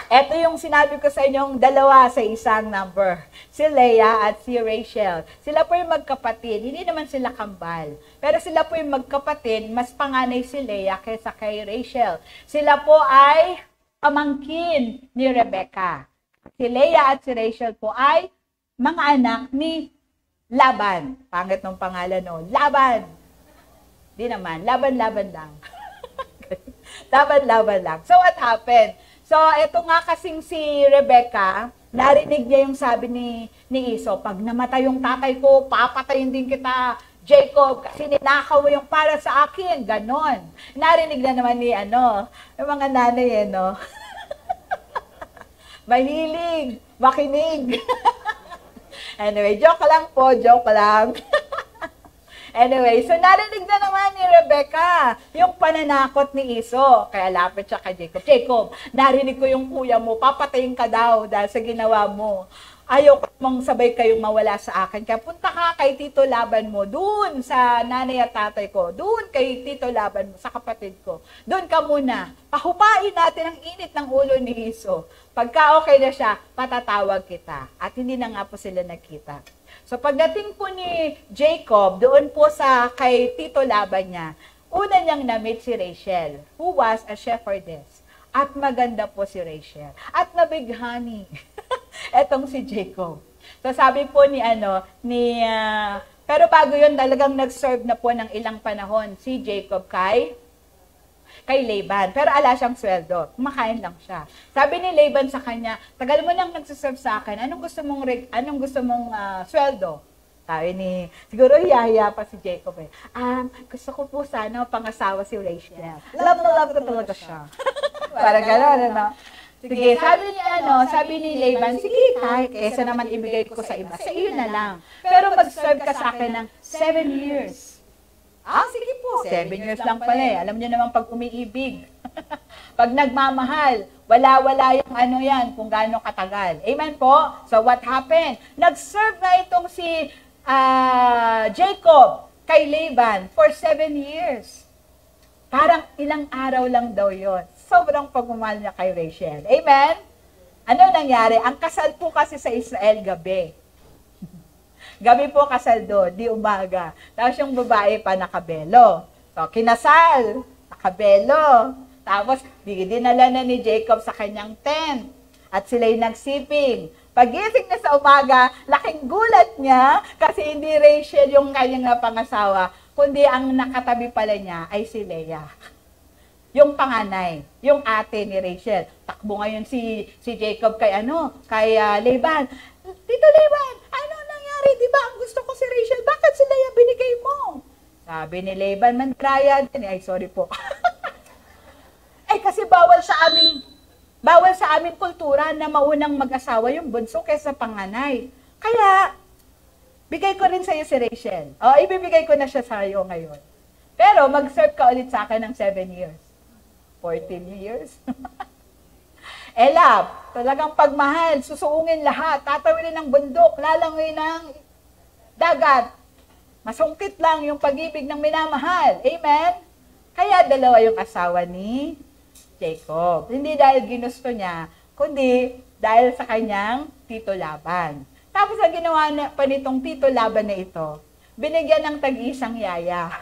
Ito yung sinabi ko sa inyong dalawa sa isang number. Si Leah at si Rachel. Sila po yung magkapatid. Hindi naman sila kambal. Pero sila po yung magkapatid. Mas panganay si Leah kaysa kay Rachel. Sila po ay pamangkin ni Rebecca. Si Leah at si Rachel po ay mga anak ni Laban. Pangit ng pangalan, no? Laban. Di naman. Laban-laban lang. Laban-laban lang. So what happened? So, ito nga kasing si Rebecca, narinig niya yung sabi ni Iso, pag namatay yung tatay ko, papatayin din kita, Jacob, kasi ninakaw mo yung para sa akin. Ganon. Narinig na naman ni, yung mga nanay, no? Mahilig, makinig. Anyway, joke lang po, joke lang. Anyway, so narinig na naman ni Rebecca yung pananakot ni Iso. Kaya lapit siya kay Jacob. Jacob, narinig ko yung kuya mo, papatayin ka daw dahil sa ginawa mo. Ayaw mong sabay kayong mawala sa akin. Kaya punta ka kay Tito Laban mo, dun sa nanay at tatay ko, dun kay Tito Laban mo, sa kapatid ko. Dun ka muna. Pahupain natin ang init ng ulo ni Iso. Pagka okay na siya, patatawag kita. At hindi na nga po sila nagkita. So pagdating po ni Jacob, doon po sa kay Tito Laban niya, una niyang na-meet si Rachel, who was a shepherdess. At maganda po si Rachel. At nabighani. Etong si Jacob. So sabi po pero bago yun, talagang nag-serve na po ng ilang panahon si Jacob kay Laban. Pero ala siyang sweldo. Kumakain lang siya. Sabi ni Laban sa kanya, tagal mo nang nagsiserve sa akin. Anong gusto mong sweldo? Sabi siguro hiya pa si Jacob eh. Gusto ko po sana pangasawa si Rachel. Love na love ko talaga siya. Para gano'n, Sige, sabi ni Laban, sige, kaysa naman ibigay ko sa iba. Sa iyo na lang. Pero mag-serve ka sa akin ng 7 years. Sige po. 7 years lang pala eh. Alam niyo naman pag umiibig. Pag nagmamahal, wala yung kung gaano katagal. Amen po? So what happened? Nag-serve na itong si Jacob kay Laban for 7 years. Parang ilang araw lang daw yon. sobrang pagmamahal niya kay Rachel. Amen? Ano nangyari? Ang kasal po kasi sa Israel gabi. Gabi po kasal doon, di umaga. Tapos yung babae pa nakabelo. So, kinasal, nakabelo. Tapos, dinala na ni Jacob sa kanyang tent. At sila'y nagsiping. Pagising na sa umaga, laking gulat niya kasi hindi Rachel yung kanyang napangasawa, kundi ang nakatabi pala niya ay si Leah. Yung panganay, yung ate ni Rachel. Takbo ngayon si Jacob kay Laban. Tito Laban, ano nangyari? Di ba ang gusto ko si Rachel? Bakit si Leah binigay mo? Sabi ni Laban, mandraya din. Ay, sorry po. Kasi bawal sa aming kultura na maunang mag-asawa yung bunso kaysa panganay. Kaya, bigay ko rin sa'yo si Rachel. Ibibigay ko na siya sa'yo ngayon. Pero, mag-serve ka ulit sa akin ng 7 years. 14 years. Love, talagang pagmahal, susuungin lahat, tatawin ng bundok, lalangoy ng dagat. Masungkit lang yung pag-ibig ng minamahal. Amen? Kaya dalawa yung asawa ni Jacob. Hindi dahil ginusto niya, kundi dahil sa kanyang Tito Laban. Tapos ang ginawa pa nitong Tito Laban na ito, binigyan ng tag-isang yaya.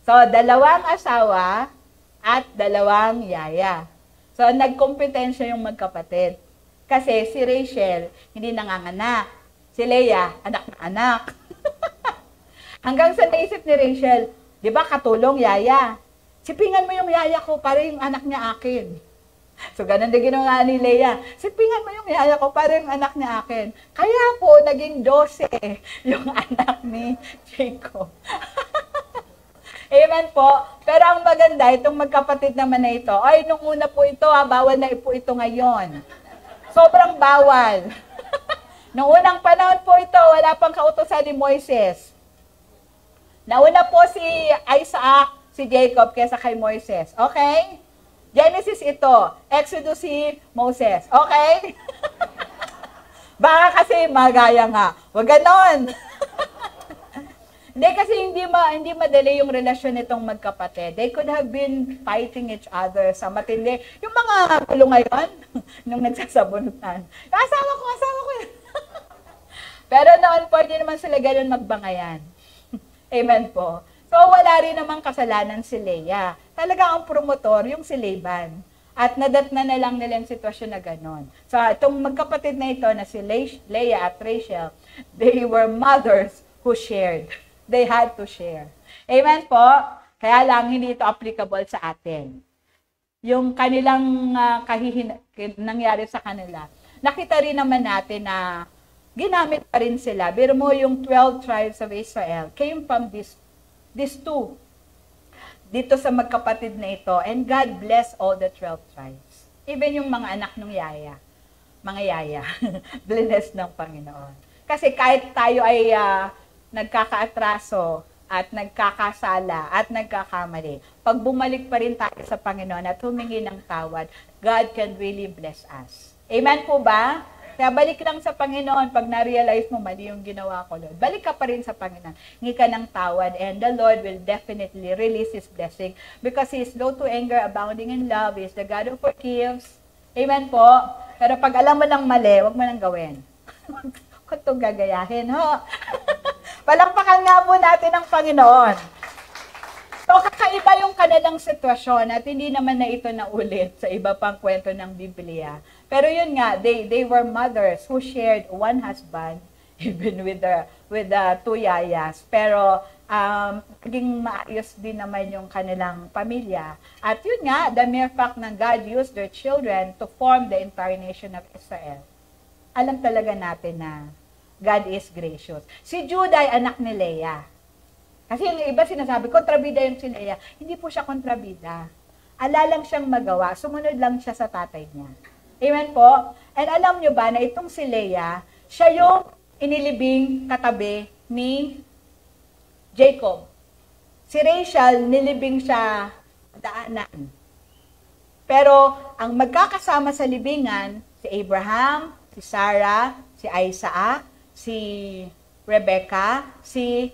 So, 2 asawa at 2 yaya. So, nagkompetensya yung magkapatid. Kasi si Rachel, hindi nanganganak. Si Leah, anak na anak. Hanggang sa naisip ni Rachel, di ba katulong yaya? Sipingan mo yung yaya ko para yung anak niya akin. So, ganun din ginawa ni Leah. Sipingan mo yung yaya ko para yung anak niya akin. Kaya po, naging 12 yung anak ni Jacob. Amen po. Pero ang maganda, itong magkapatid naman na ito, nung una po ito, bawal na po ito ngayon. Sobrang bawal. Nung unang panahon po ito, wala pang kautusan ni Moises. Nauna po si Isaac, si Jacob kaysa kay Moises. Okay? Genesis ito. Exodus si Moses. Okay? Baka kasi magaya nga. Huwag ganon. Hindi kasi hindi madali yung relasyon nitong magkapatid. They could have been fighting each other sa matindi. Yung mga gulo ngayon, nung nagsasabunutan. Asawa ko yan. Pero noon po, hindi naman sila ganun magbangayan. Amen po. So, wala rin namang kasalanan si Leah. Talaga ang promotor, yung si Laban. At nadatna na lang nila yung sitwasyon na gano'n. So, itong magkapatid na ito na si Leah at Rachel, they were mothers who shared. They had to share. Amen po? Kaya lang, hindi ito applicable sa atin. Yung kanilang nangyari sa kanila. Nakita rin naman natin na ginamit pa rin sila. Pero mo yung 12 tribes of Israel came from these two. Dito sa magkapatid na ito. And God bless all the 12 tribes. Even yung mga anak ng yaya. Mga yaya. Bless ng Panginoon. Kasi kahit tayo ay nagkakaatraso at nagkakasala at nagkakamali, pag bumalik pa rin tayo sa Panginoon at humingi ng tawad, God can really bless us. Amen po ba? Kaya balik lang sa Panginoon pag na-realize mo mali yung ginawa ko, Lord. Balik ka pa rin sa Panginoon. Hingi ka ng tawad and the Lord will definitely release His blessing because He is slow to anger, abounding in love. He is the God who forgives. Amen po? Pero pag alam mo ng mali, huwag mo nang gawin. Huwag itong gagayahin, ho? Palakpakan nga po natin ang Panginoon. So, kakaiba yung kanilang sitwasyon at hindi naman na ito naulit sa iba pang kwento ng Biblia. Pero yun nga, they were mothers who shared one husband, even with the 2 yayas. Pero, naging maayos din naman yung kanilang pamilya. At yun nga, the mere fact na God used their children to form the entire nation of Israel. Alam talaga natin na God is gracious. Si Judah ay anak ni Leah. Kasi yung iba sinasabi, kontrabida yung si Leah. Hindi po siya kontrabida. Ala lang siyang magawa, sumunod lang siya sa tatay niya. Amen po? And alam nyo ba na itong si Leah, siya yung inilibing katabi ni Jacob. Si Rachel, nilibing siya daanan. Pero ang magkakasama sa libingan, si Abraham, si Sarah, si Isaac, si Rebecca, si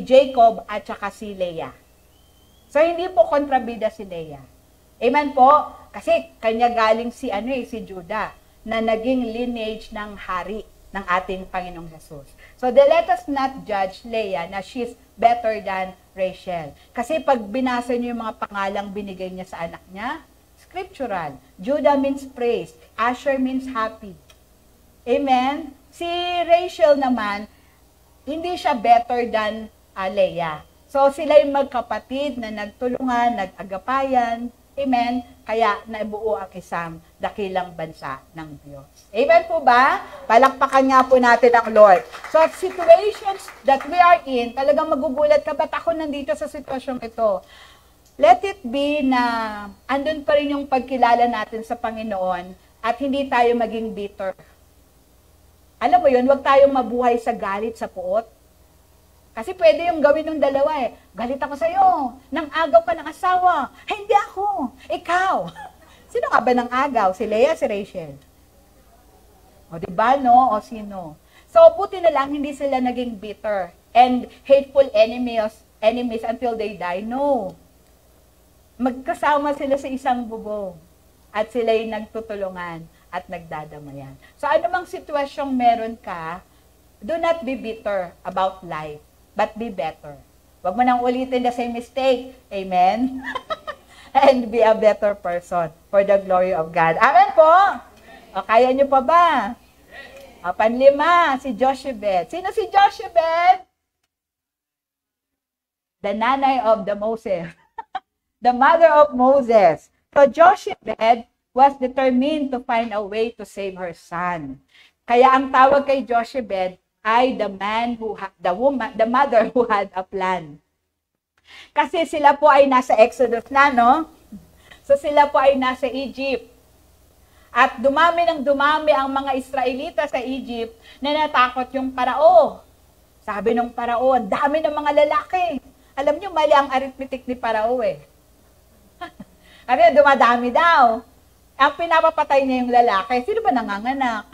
Jacob, at saka si Leah. So, hindi po kontrabida si Leah. Amen po? Kasi kanya galing si si Judah na naging lineage ng hari ng ating Panginoong Jesus. So let us not judge Leah na she's better than Rachel. Kasi pag binasa niyo yung mga pangalang binigay niya sa anak niya, scriptural. Judah means praise. Asher means happy. Amen? Si Rachel naman, hindi siya better than Leah. So sila yung magkapatid na nagtulungan, nag-agapayan. Amen? Kaya nabuo ang isang dakilang bansa ng Diyos. Amen po ba? Palakpakan nga po natin ang Lord. So, situations that we are in, talagang magugulat ka, ba't ako nandito sa sitwasyong ito? Let it be na andun pa rin yung pagkilala natin sa Panginoon at hindi tayo maging bitter. Alam mo yun, huwag tayong mabuhay sa galit, sa puot. Kasi pwede yung gawin ng dalawa eh. Galit ako sa'yo. Nang agaw ka ng asawa. Hindi ako. Ikaw. Sino nga ba nang agaw? Si Leah, si Rachel? O diba, no? O sino? So, buti na lang, hindi sila naging bitter and hateful enemies until they die. No. Magkasama sila sa isang bubong. At sila'y nagtutulungan at nagdadamayan. So, anumang sitwasyong meron ka, do not be bitter about life. But be better. Huwag mo nang ulitin the same mistake. Amen? And be a better person for the glory of God. Amen po? O, kaya nyo pa ba? O, panlima, si Jochebed. Sino si Jochebed? The nanay of the Moses. The mother of Moses. So Jochebed was determined to find a way to save her son. Kaya ang tawag kay Jochebed ay the mother who had a plan. Kasi sila po ay nasa Exodus na, no? So sila po ay nasa Egypt. At dumami ng dumami ang mga Israelita sa Egypt na natakot yung Parao. Sabi ng Parao, ang dami ng mga lalaki. Alam nyo, mali ang arithmetic ni Parao eh. Sabi, dumadami daw. Ang pinapapatay niya yung lalaki. Sino ba nanganganak?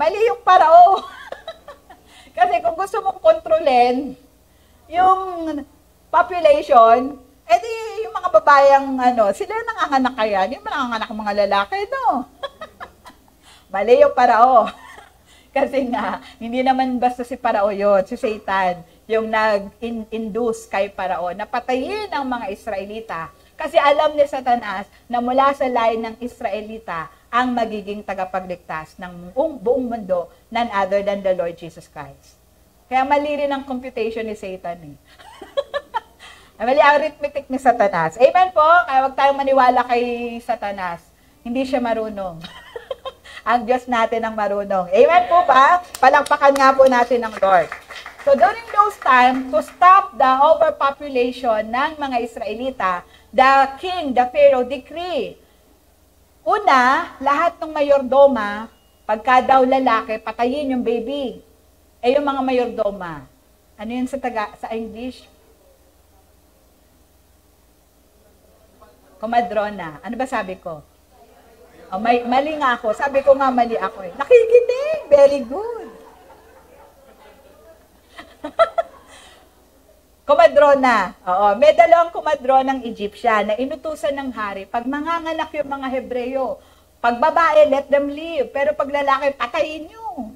Mali yung Parao. Kasi kung gusto mong kontrolin yung population, edi yung mga babayang sila nanganganak kaya, yung nanganganak mga lalaki, no? Mali yung Parao. Kasi nga, hindi naman basta si Parao yun, si Satan, yung nag-induce kay Parao na patayin ang mga Israelita. Kasi alam ni Satanas na mula sa lahi ng Israelita ang magiging tagapagligtas ng buong mundo, none other than the Lord Jesus Christ. Kaya mali rin ang computation ni Satan eh. Mali ang arithmetic ni Satanas. Amen po? Kaya huwag tayong maniwala kay Satanas. Hindi siya marunong. Ang Diyos natin ang marunong. Amen po ba? Palakpakan nga po natin ang Lord. So during those times, to stop the overpopulation ng mga Israelita, the king, the Pharaoh, decree. Una, lahat ng mayordoma, pagka daw lalaki, patayin yung baby. Eh yung mga mayordoma, ano yun sa English? Komadrona. Ano ba sabi ko? Oh, mali nga ako. Sabi ko nga mali ako eh. Nakikinig. Very good. Komadrona. Oo, may dalawang komadronang Egyptian na inutusan ng hari. Pag manganganak yung mga Hebreyo, pag babae, let them live. Pero pag lalaki, patayin nyo.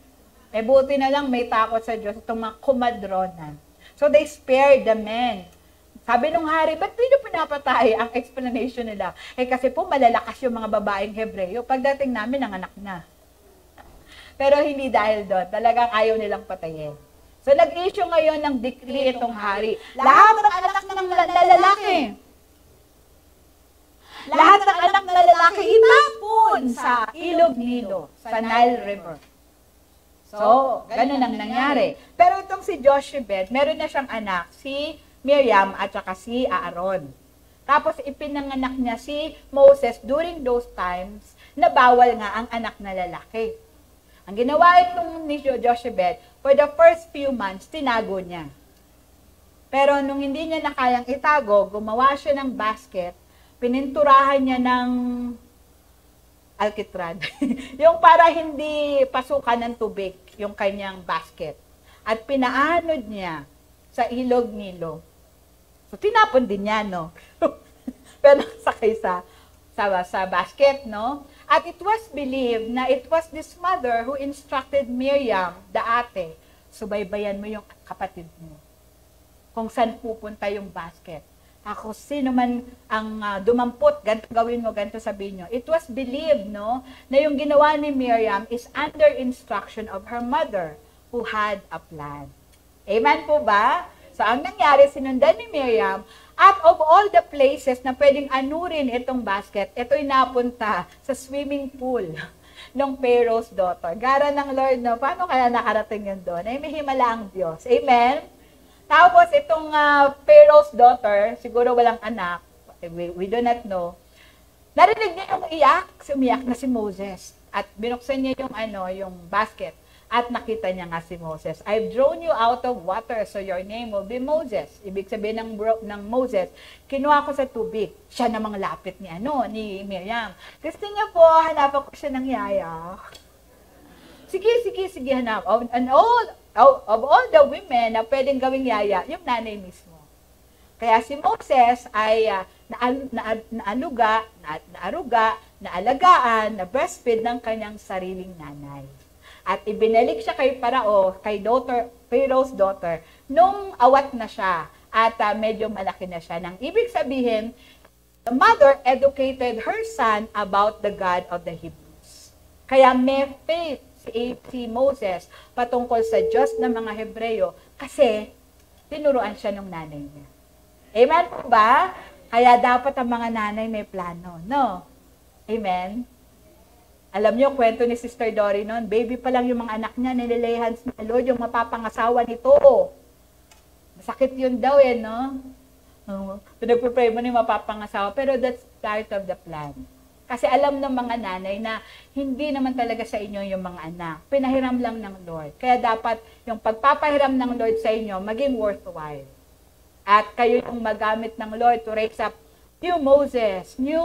Eh buti na lang may takot sa Diyos itong mga komadrona. So they spared the men. Sabi nung hari, ba't hindi pinapatay? Ang explanation nila, eh kasi po malalakas yung mga babaeng Hebreyo. Pagdating namin, nanganak na. Pero hindi dahil doon. Talagang ayaw nilang patayin. So, nag-issue ngayon ng decree itong hari. Lahat ng anak ng lalaki. Lahat ng anak ng lalaki itapon sa ilog Nilo, sa Nile River. So, ganun ang nangyari. Pero itong si Jochebed, meron na siyang anak, si Miriam at saka si Aaron. Tapos ipinanganak niya si Moses during those times na bawal nga ang anak na lalaki. Ang ginawa itong ni Jochebed, for the first few months, tinago niya. Pero nung hindi niya na kayang itago, gumawa siya ng basket, pininturahan niya ng alkitrad. Yung para hindi pasukan ng tubig, yung kanyang basket. At pinaanod niya sa ilog Nilo. So, tinapon din niya, no? pero sakay sa basket, no? At it was believed na it was this mother who instructed Miriam, the ate, subaybayan mo yung kapatid mo kung saan pupunta yung basket. Ako, sino man ang dumampot, ganito gawin mo, ganito sabihin nyo. It was believed, no, na yung ginawa ni Miriam is under instruction of her mother who had a plan. Amen po ba? So, ang nangyari, sinundan ni Miriam, at of all the places na pwedeng anurin itong basket, ito'y napunta sa swimming pool ng Pharaoh's daughter. Gara ng Lord, no? Paano kaya nakarating yun doon? Ay, may himala ang Diyos. Amen? Tapos, itong Pharaoh's daughter, siguro walang anak, we do not know, narinig niya yung umiyak na si Moses. At binuksan niya yung basket. At nakita niya nga si Moses. I've drawn you out of water, so your name will be Moses. Ibig sabihin ng Moses, kinuha ko sa tubig. Siya namang lapit ni Miriam. Gusto niya po, hanapan ko siya ng yaya. Sige, hanap. Of all the women na pwedeng gawing yaya, yung nanay mismo. Kaya si Moses ay naalagaan, na breastfeed ng kanyang sariling nanay. At ibinalik siya kay Pharaoh's daughter, nung awat na siya at medyo malaki na siya. Nang ibig sabihin, the mother educated her son about the God of the Hebrews. Kaya may faith si Moses patungkol sa Diyos ng mga Hebreyo kasi tinuruan siya ng nanay niya. Amen po ba? Kaya dapat ang mga nanay may plano, no? Amen? Alam niyo, kwento ni Sister Dory noon, baby pa lang yung mga anak niya, nililayhan sa Lord, yung mapapangasawa nito. Masakit yun daw no? Pinagpipray mo na yung mapapangasawa, pero that's part of the plan. Kasi alam ng mga nanay na hindi naman talaga sa inyo yung mga anak. Pinahiram lang ng Lord. Kaya dapat yung pagpapahiram ng Lord sa inyo, maging worthwhile. At kayo yung magamit ng Lord to raise up new Moses, new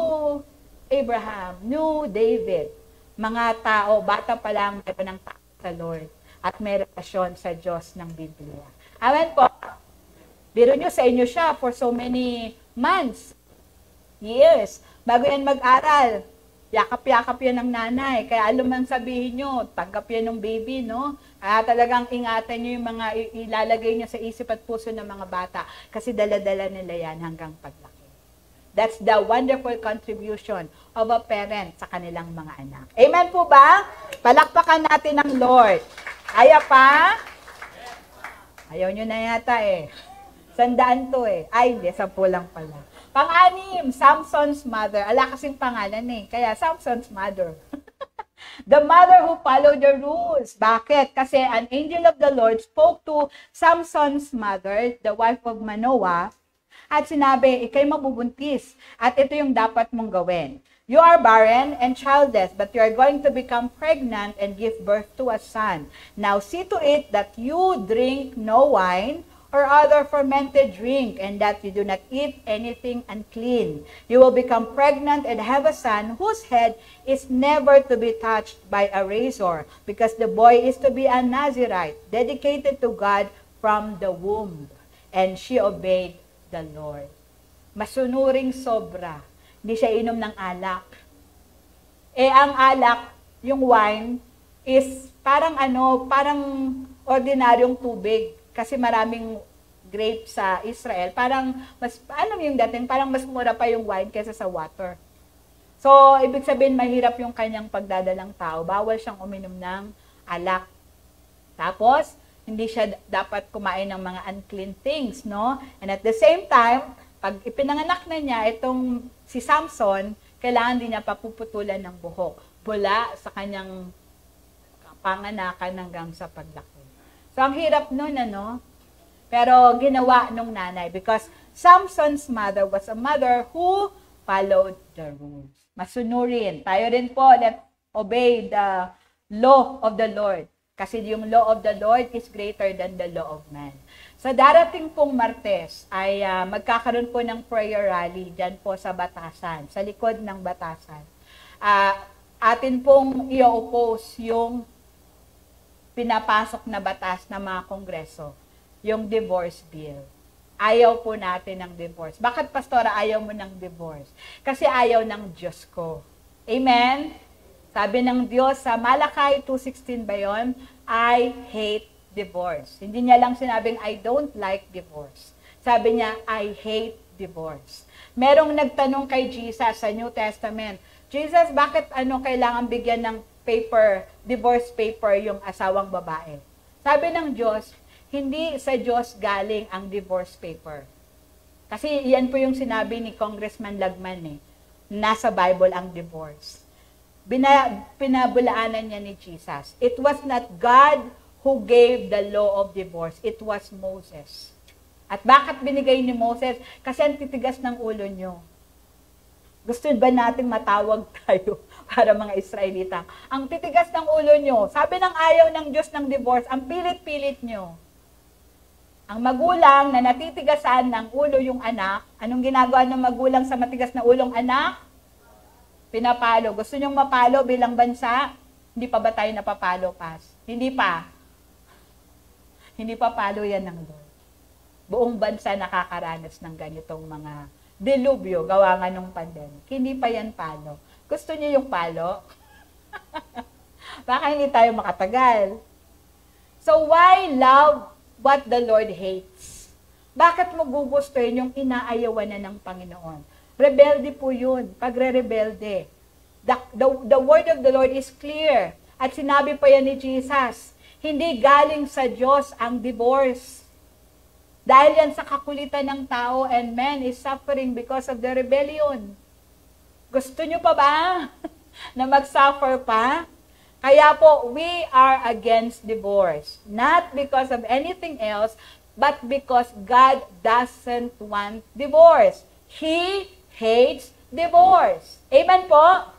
Abraham, new David. Mga tao, bata pa lang, meron ng tao sa Lord. At may relasyon sa Diyos ng Biblia. Amen po. Biro nyo sa inyo siya for so many months, years. Bago yan mag-aral, yakap-yakap yan ng nanay. Kaya alam man sabihin nyo, tanggap yan ng baby, no? Kaya talagang ingatan nyo yung mga ilalagay nyo sa isip at puso ng mga bata. Kasi dala-dala nila yan hanggang paglaki. That's the wonderful contribution of a parent sa kanilang mga anak. Amen po ba? Palakpakan natin ang Lord. Kaya pa? Ayaw nyo na yata Sandaan to Ay, hindi. 10 lang pala. Pang-anim, Samson's mother. Ala kasing pangalan Kaya Samson's mother. The mother who followed the rules. Bakit? Kasi an angel of the Lord spoke to Samson's mother, the wife of Manoah, at sinabi, ikay mabubuntis. At ito yung dapat mong gawin. You are barren and childless, but you are going to become pregnant and give birth to a son. Now see to it that you drink no wine or other fermented drink, and that you do not eat anything unclean. You will become pregnant and have a son whose head is never to be touched by a razor, because the boy is to be a Nazirite, dedicated to God from the womb. And she obeyed the Lord. Masunuring sobra. Hindi siya inom ng alak. Ang alak, yung wine, is parang ordinaryong tubig. Kasi maraming grapes sa Israel. Parang, parang mas mura pa yung wine kaysa sa water. So, ibig sabihin, mahirap yung kanyang pagdadalang tao. Bawal siyang uminom ng alak. Tapos, hindi siya dapat kumain ng mga unclean things, no? And at the same time, pag ipinanganak na niya, itong si Samson, kailangan din niya papuputulan ng buhok. Mula sa kanyang panganakan hanggang sa paglaki. So, ang hirap nun, Pero ginawa nung nanay because Samson's mother was a mother who followed the rules. Masunurin. Tayo rin po, let's obey the law of the Lord. Kasi yung law of the Lord is greater than the law of man. Sa darating pong Martes ay magkakaroon po ng prayer rally dyan po sa Batasan, sa likod ng Batasan. Atin pong i-oppose yung pinapasok na batas ng mga kongreso, yung divorce bill. Ayaw po natin ng divorce. Bakit, pastora, ayaw mo ng divorce? Kasi ayaw ng Diyos ko. Amen? Sabi ng Diyos sa Malakay 2:16 ba yun? I hate divorce. Hindi niya lang sinabing, I don't like divorce. Sabi niya, I hate divorce. Merong nagtanong kay Jesus sa New Testament, Jesus, bakit kailangan bigyan ng divorce paper yung asawang babae? Sabi ng Diyos, hindi sa Diyos galing ang divorce paper. Kasi yan po yung sinabi ni Congressman Lagman nasa Bible ang divorce. Pinabulaanan niya ni Jesus. It was not God who gave the law of divorce. It was Moses. At bakit binigay ni Moses? Kasi ang titigas ng ulo nyo. Gusto ba natin matawag tayo para mga Israelita? Ang titigas ng ulo nyo. Sabi ng ayaw ng Diyos ng divorce, ang pilit-pilit nyo. Ang magulang na natitigasan ng ulo yung anak, anong ginagawa ng magulang sa matigas na ulong anak? Pinapalo. Gusto nyong mapalo bilang bansa? Hindi pa ba tayo napapalo, Pas? Hindi pa. Hindi pa palo yan ng Lord. Buong bansa nakakaranas ng ganitong mga delubyo, gawa nga nung pandemic. Hindi pa yan palo. Gusto niyo yung palo? Baka hindi tayo makatagal. So why love what the Lord hates? Bakit mo gugustuhin yung inaayawan na ng Panginoon? Rebelde po yun, pagre-rebelde. The word of the Lord is clear. At sinabi pa yan ni Jesus, hindi galing sa Diyos ang divorce. Dahil yan sa kakulitan ng tao and man is suffering because of the rebellion. Gusto nyo pa ba na mag-suffer pa? Kaya po, we are against divorce. Not because of anything else, but because God doesn't want divorce. He hates divorce. Amen po?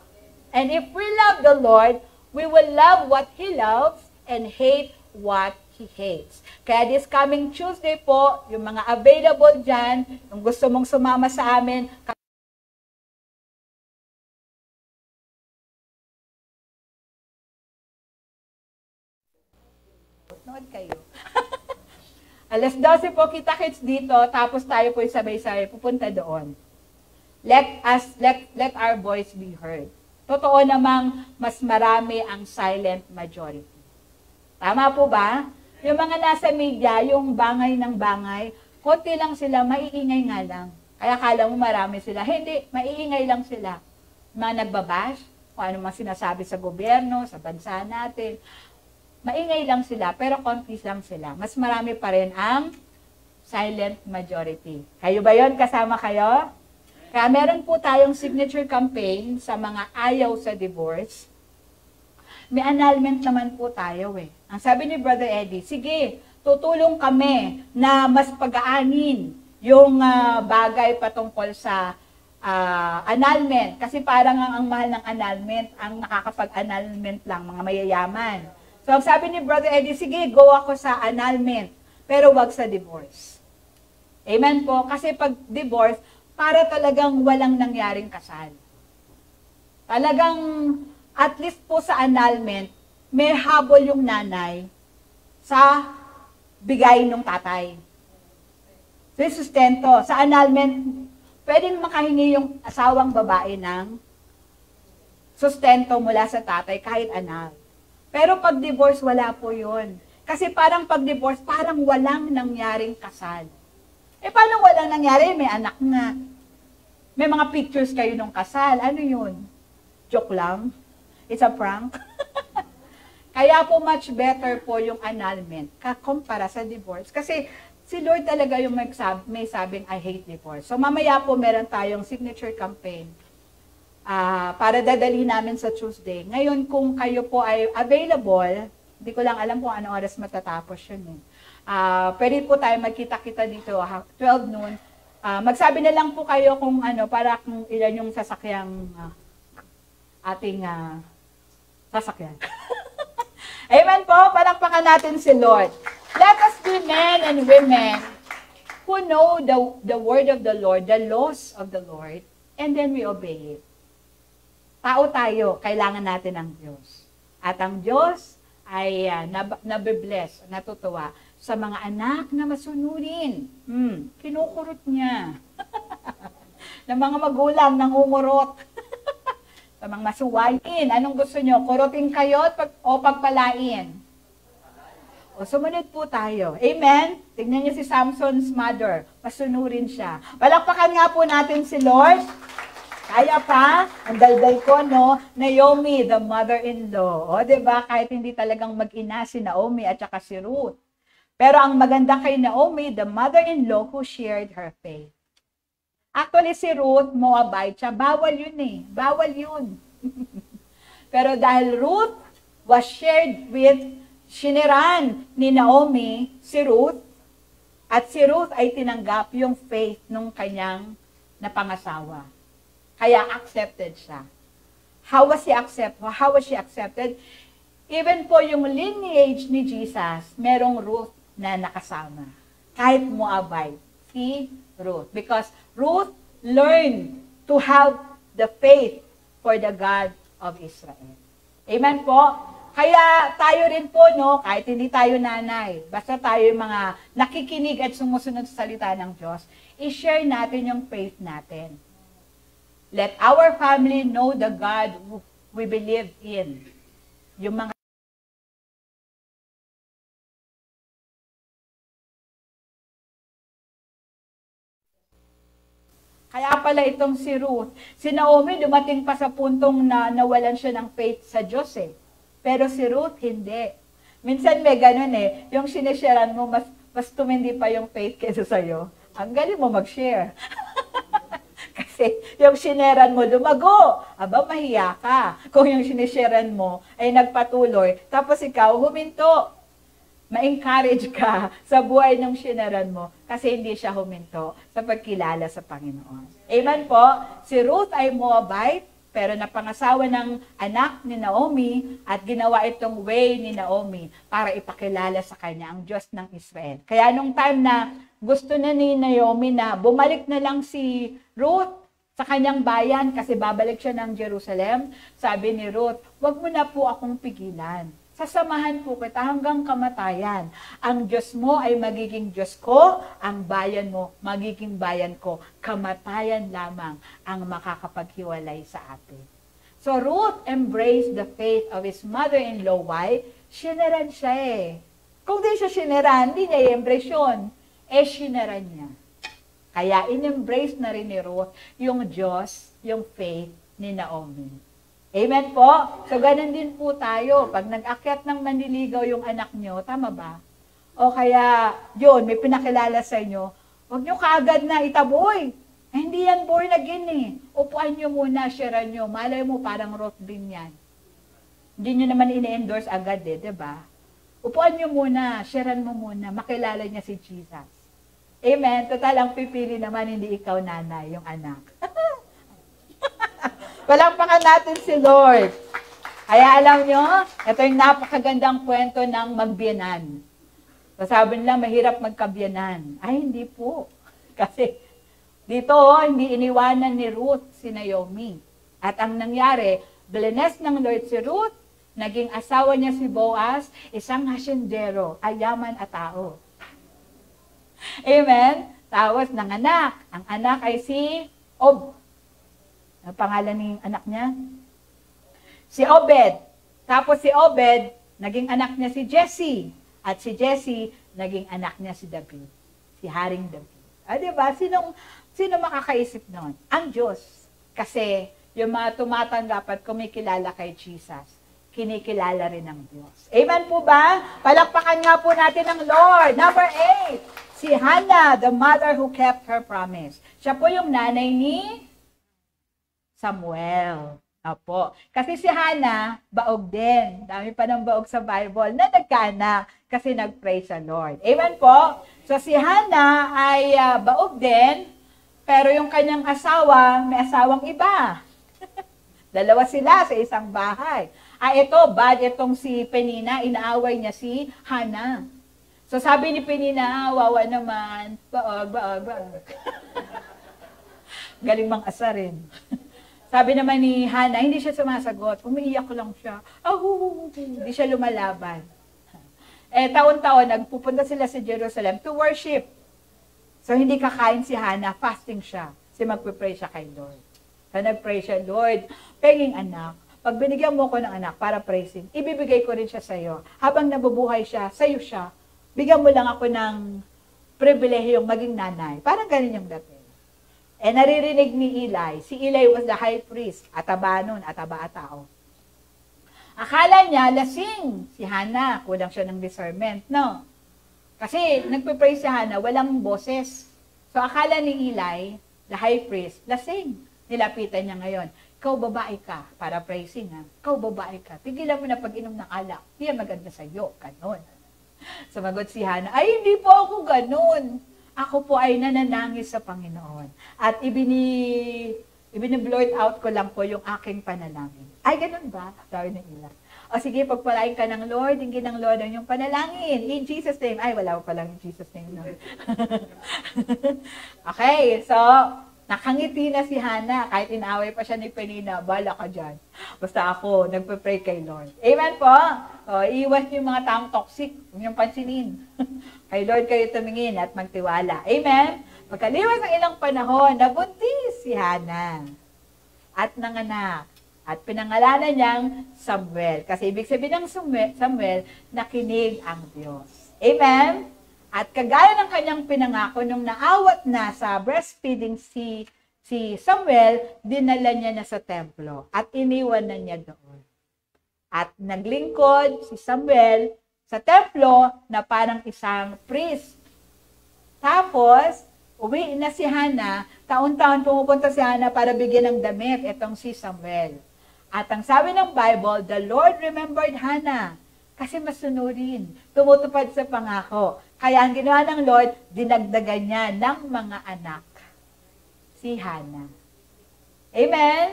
And if we love the Lord, we will love what He loves and hate what He hates. Kaya this coming Tuesday po, yung mga available dyan, kung gusto mong sumama sa amin, nood kayo. Alas 12 po kita-kits dito, tapos tayo po sabay-sabay pupunta doon. Let our voice be heard. Totoo namang mas marami ang silent majority. Tama po ba? Yung mga nasa media, yung bangay ng bangay, konti lang sila, maiingay nga lang. Kaya kala mo marami sila. Hindi, maiingay lang sila. Mga nagbabash, kung ano mga sinasabi sa gobyerno, sa bansa natin. Maingay lang sila, pero konti lang sila. Mas marami pa rin ang silent majority. Kayo ba yon? Kasama kayo? Kaya meron po tayong signature campaign sa mga ayaw sa divorce. May annulment naman po tayo Ang sabi ni Brother Eddie, sige, tutulong kami na mas pag-aanin yung bagay patungkol sa annulment. Kasi parang ang mahal ng annulment, ang nakakapag-annulment lang, mga mayayaman. So, ang sabi ni Brother Eddie, sige, go ako sa annulment, pero wag sa divorce. Amen po? Kasi pag divorce, para talagang walang nangyaring kasal. Talagang, at least po sa annulment, may habol yung nanay sa bigay ng tatay. So, yung sustento. Sa annulment, pwedeng makahingi yung asawang babae ng sustento mula sa tatay kahit annul. Pero pag divorce, wala po yun. Kasi parang pag divorce, parang walang nangyaring kasal. Paano walang nangyari? May anak nga. May mga pictures kayo nung kasal. Ano yun? Joke lang? It's a prank? Kaya po much better po yung annulment kumpara sa divorce. Kasi si Lord talaga yung may sabing, I hate divorce. So mamaya po meron tayong signature campaign para dadalhin namin sa Tuesday. Ngayon, kung kayo po ay available, hindi ko lang alam kung anong oras matatapos yun. Pwede po tayo magkita-kita dito, 12 noon. Magsabi na lang po kayo kung para kung ilan yung sasakyang ating sasakyan. Amen po, palakpakan natin si Lord. Let us be men and women who know the word of the Lord, the laws of the Lord, and then we obey it. Tao tayo, kailangan natin ang Diyos. At ang Diyos ay nabibless, natutuwa sa mga anak na masunurin. Kinukurot niya. Ng mga magulang, nangungurot. Sa mga masuwayin, anong gusto nyo? Kurutin kayo o pagpalain? O sumunod po tayo. Amen? Tignan niyo si Samson's mother. Masunurin siya. Palakpakan nga po natin si Lord. Kaya pa, ang daldal ko, no? Naomi, the mother-in-law. O, diba? Kahit hindi talagang mag-ina si Naomi at saka si Ruth. Pero ang maganda kay Naomi, the mother-in-law who shared her faith. Actually, si Ruth, Moabite siya. Bawal yun eh. Bawal yun. Pero dahil Ruth was shared with, shiniran ni Naomi si Ruth, at si Ruth ay tinanggap yung faith nung kanyang napangasawa. Kaya accepted siya. How was she accepted? Even po yung lineage ni Jesus, merong Ruth na nakasama. Kahit Moabite, si Ruth. Because Ruth learned to have the faith for the God of Israel. Amen po? Kaya tayo rin po, no, kahit hindi tayo nanay, basta tayo yung mga nakikinig at sumusunod sa salita ng Diyos, i-share natin yung faith natin. Let our family know the God we believe in. Yung mga Kaya pala itong si Ruth, si Naomi dumating pa sa puntong na nawalan siya ng faith sa Diyos eh. Pero si Ruth, hindi. Minsan may ganun eh, yung sinesharean mo, mas tumindi pa yung faith kaysa sa'yo. Ang galing mo mag-share. Kasi yung sineran mo lumago, aba mahiya ka. Kung yung sinesharean mo ay nagpatuloy, tapos ikaw huminto. Ma-encourage ka sa buhay ng sineran mo kasi hindi siya huminto sa pagkilala sa Panginoon. Amen po? Si Ruth ay Moabite, pero napangasawa ng anak ni Naomi at ginawa itong way ni Naomi para ipakilala sa kanya ang Diyos ng Israel. Kaya nung time na gusto na ni Naomi na bumalik na lang si Ruth sa kanyang bayan kasi babalik siya ng Jerusalem, sabi ni Ruth, wag mo na po akong pigilan. Sasamahan po kita hanggang kamatayan. Ang Diyos mo ay magiging Diyos ko, ang bayan mo magiging bayan ko. Kamatayan lamang ang makakapaghiwalay sa atin. So Ruth embraced the faith of his mother-in-law. Why? Sineran siya eh. Kung di siya sineran, hindi niya i-embrace yun. Sineran niya. Kaya in-embrace na rin ni Ruth yung Diyos, yung faith ni Naomi. Amen po? So, ganun din po tayo. Pag nag-akyat ng manliligaw yung anak nyo, tama ba? O kaya, yun, may pinakilala sa inyo, huwag nyo kaagad na itaboy. Hindi yan born again eh. Upuan nyo muna, share nyo. Malay mo, parang Ruth din yan. Hindi nyo naman ini-endorse agad eh, diba? Upuan nyo muna, share mo muna, makilala niya si Jesus. Amen? Total, ang pipili naman, hindi ikaw nanay, yung anak. Palakpakan natin si Lord. Kaya alam nyo, ito yung napakagandang kwento ng magbiyanan. So sabi nila, mahirap magkabyanan. Ay, hindi po. Kasi dito, hindi iniwanan ni Ruth si Naomi. At ang nangyari, blessed ng Lord si Ruth, naging asawa niya si Boaz, isang hasyendero, ayaman at tao. Amen? Tapos ng anak. Ang anak ay si Ang pangalan ng anak niya? Si Obed. Tapos si Obed, naging anak niya si Jesse. At si Jesse, naging anak niya si David. Si Haring David. Diba? Sino makakaisip nun? Ang Diyos. Kasi yung mga tumatanggap at kumikilala kay Jesus, kinikilala rin ng Diyos. Amen po ba? Palakpakan nga po natin ang Lord. Number 8, si Hannah, the mother who kept her promise. Siya po yung nanay ni Samuel. Opo. Kasi si Hannah, baog din. Dami pa ng baog sa Bible na nagkaanak kasi nag-pray sa Lord. Amen po? So si Hannah ay baog din, pero yung kanyang asawa, may asawang iba. Dalawa sila sa isang bahay. Ito, bad itong si Penina, inaaway niya si Hannah. So sabi ni Penina, wawa naman, baog. Galing mang asarin. Sabi naman ni Hannah, hindi siya sumasagot. Umiiyak lang siya. Hindi siya lumalaban. taon-taon, nagpupunta sila sa Jerusalem to worship. So, hindi kakain si Hannah, fasting siya. Kasi magpipray siya kay Lord. So, nagpray siya, Lord, penging anak, pag binigyan mo ko ng anak para praising, ibibigay ko rin siya sa iyo. Habang nabubuhay siya, sa iyo siya, bigyan mo lang ako ng pribilehiyong maging nanay. Parang ganun yung dating. Naririnig ni Eli, si Eli was the high priest, ataba nun, ataba tao. Akala niya, lasing si Hannah, kulang siya ng discernment, no? Kasi nagpipray si Hannah, walang boses. So akala ni Eli, the high priest, lasing. Nilapitan niya ngayon. Ikaw babae ka, para praising ha. Ikaw babae ka, tigilan mo na pag-inom ng alak. Hindi yan maganda sa iyo, ganon. Sumagot si Hannah, ay hindi po ako ganon. Ako po ay nananangis sa Panginoon. At ibini-blurt out ko lang po yung aking panalangin. Ay, ganun ba? Sabi ng Eli. O sige, pagpalain ka ng Lord, hingin ng Lord ang yung panalangin. In Jesus' name. Ay, wala pa lang in Jesus' name. No? Okay, so, nakangiti na si Hannah, kahit inaway pa siya ni Penina, bala ka dyan. Basta ako, nagpe-pray kay Lord. Amen po? O, iwas yung mga taong toxic, huwag niyong pansinin. Kay Lord kayo tumingin at magtiwala. Amen? Pagkaliwas ng ilang panahon, nabuntis si Hannah. At nanganak. At pinangalanan niyang Samuel. Kasi ibig sabihin ng Samuel, nakinig ang Diyos. Amen? At kagaya ng kanyang pinangako, nung naawat na sa breastfeeding si Samuel, dinala niya na sa templo at iniwan na niya doon. At naglingkod si Samuel sa templo na parang isang priest. Tapos, uwi na si Hannah, taon-taon pumupunta si Hannah para bigyan ng damit itong si Samuel. At ang sabi ng Bible, the Lord remembered Hannah. Kasi masunurin, tumutupad sa pangako. Kaya ang ginawa ng Lord, dinagdagan niya ng mga anak. Si Hannah. Amen?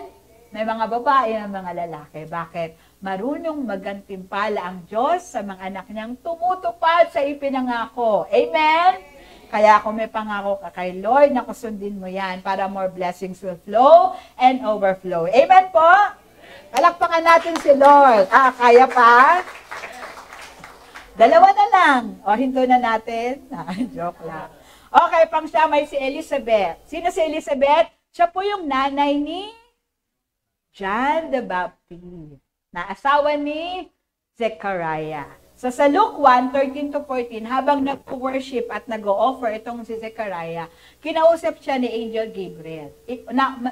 May mga babae at mga lalaki. Bakit? Marunong magantimpala ang Diyos sa mga anak niyang tumutupad sa ipinangako. Amen? Kaya kung may pangako ka kay Lord, nakusundin mo yan para more blessings will flow and overflow. Amen po? Palakpakan natin si Lord. Kaya pa? Dalawa na lang. O, hinto na natin. Joke lang. Okay, pang siya may si Elizabeth. Sino si Elizabeth? Siya po yung nanay ni John the Baptist, na asawa ni Zechariah. So sa Luke 1:13-14, habang nag-worship at nag-o-offer itong si Zechariah, kinausap siya ni Angel Gabriel.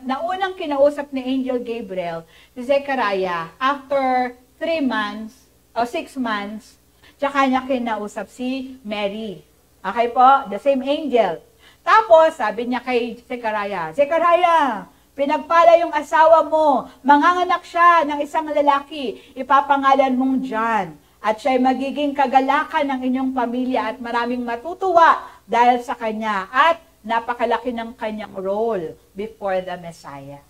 Naunang kinausap ni Angel Gabriel si Zechariah after 3 months o 6 months, tsaka niya kinausap si Mary. Okay po? The same angel. Tapos, sabi niya kay Zechariah, Zechariah, pinagpala yung asawa mo, manganganak siya ng isang lalaki, ipapangalan mong John. At siya'y magiging kagalakan ng inyong pamilya at maraming matutuwa dahil sa kanya at napakalaki ng kanyang role before the Messiah.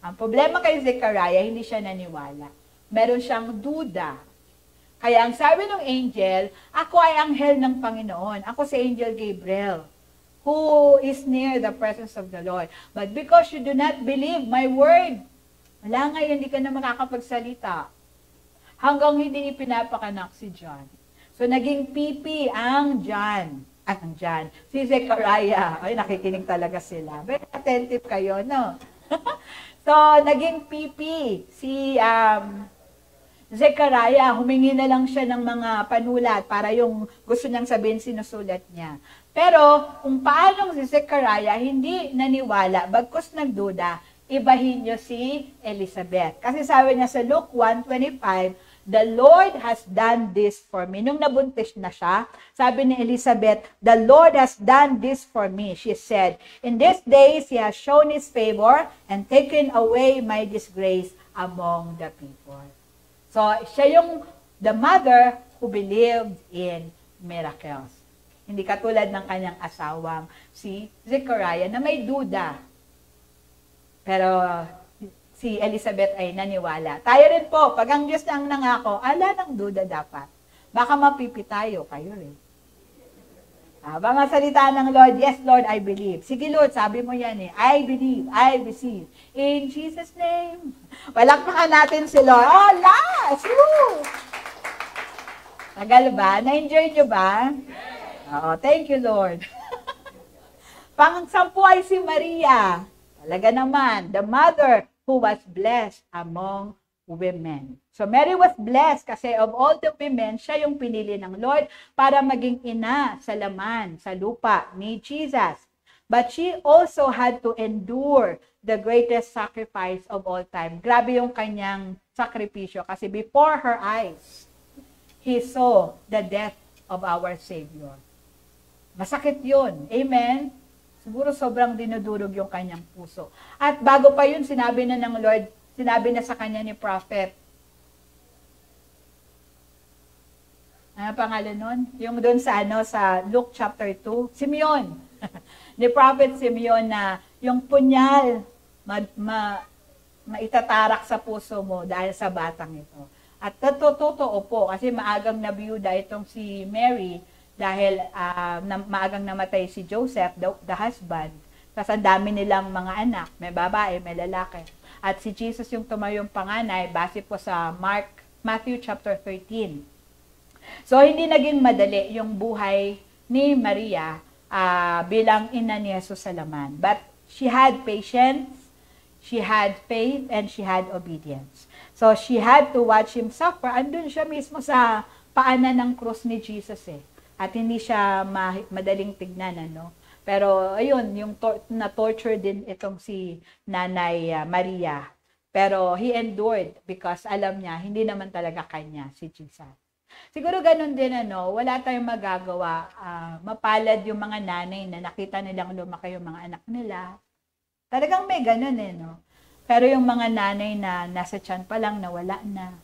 Ang problema kay Zechariah, hindi siya naniwala. Meron siyang duda. Kaya ang sabi ng angel, ako ay anghel ng Panginoon. Ako si Angel Gabriel, who is near the presence of the Lord. But because you do not believe my word, wala nga, hindi ka na makakapagsalita. Hanggang hindi ipinapakanak si John. So, naging pipi ang John. Si Zechariah. Ay, nakikinig talaga sila. Very attentive kayo, no? So, naging pipi si Zechariah. Humingi na lang siya ng mga panulat para yung gusto niyang sabihin, sinusulat niya. Pero, kung paano si Zechariah hindi naniwala, bagkus nagduda, ibahin niyo si Elizabeth. Kasi sabi niya sa Luke 1:25, the Lord has done this for me. Nung nabuntis na siya, sabi ni Elizabeth, the Lord has done this for me. She said, in these days, He has shown His favor and taken away my disgrace among the people. So, siya yung the mother who believed in miracles. Hindi katulad ng kanyang asawang si Zechariah na may duda. Pero si Elizabeth ay naniwala. Tayo rin po, pag ang Diyos na ang nangako, ala ng duda dapat. Baka mapipi tayo, kayo rin. Mga salita ng Lord, yes Lord, I believe. Sige Lord, sabi mo yan eh, I believe, I receive. In Jesus' name. Palakpakan natin si Lord. Oh, last! Woo! Tagal ba? Na-enjoy nyo ba? Oo, thank you, Lord. Pang-sampu ay si Maria. Talaga naman, the mother who was blessed among women. So Mary was blessed kasi of all the women, siya yung pinili ng Lord para maging ina sa laman, sa lupa ni Jesus. But she also had to endure the greatest sacrifice of all time. Grabe yung kanyang sakripisyo kasi before her eyes, he saw the death of our Savior. Masakit yun. Amen? Siguro sobrang dinudurog yung kanyang puso. At bago pa yun, sinabi na ng Lord, sinabi na sa kanya ni prophet. Ano pangalan nun? Yung doon sa sa Luke chapter 2, Simeon. Ni prophet Simeon na yung punyal maitatarak sa puso mo dahil sa batang ito. At totoo po, kasi maagang nabiyuda itong si Mary dahil maagang namatay si Joseph, the husband. Tapos ang dami nilang mga anak, may babae, may lalaki. At si Jesus yung tumayong panganay, base po sa Matthew chapter 13. So hindi naging madali yung buhay ni Maria bilang ina ni Jesus sa laman. But she had patience, she had faith, and she had obedience. So she had to watch him suffer. Andun siya mismo sa paanan ng krus ni Jesus eh. At hindi siya madaling tignan, ano. Pero ayun, yung na-torture din itong si Nanay Maria. Pero he endured because alam niya, hindi naman talaga kanya si Jesus. Siguro ganun din, wala tayong magagawa. Mapalad yung mga nanay na nakita nilang lumaki yung mga anak nila. Talagang may ganun no. Pero yung mga nanay na nasa tiyan pa lang, nawala na.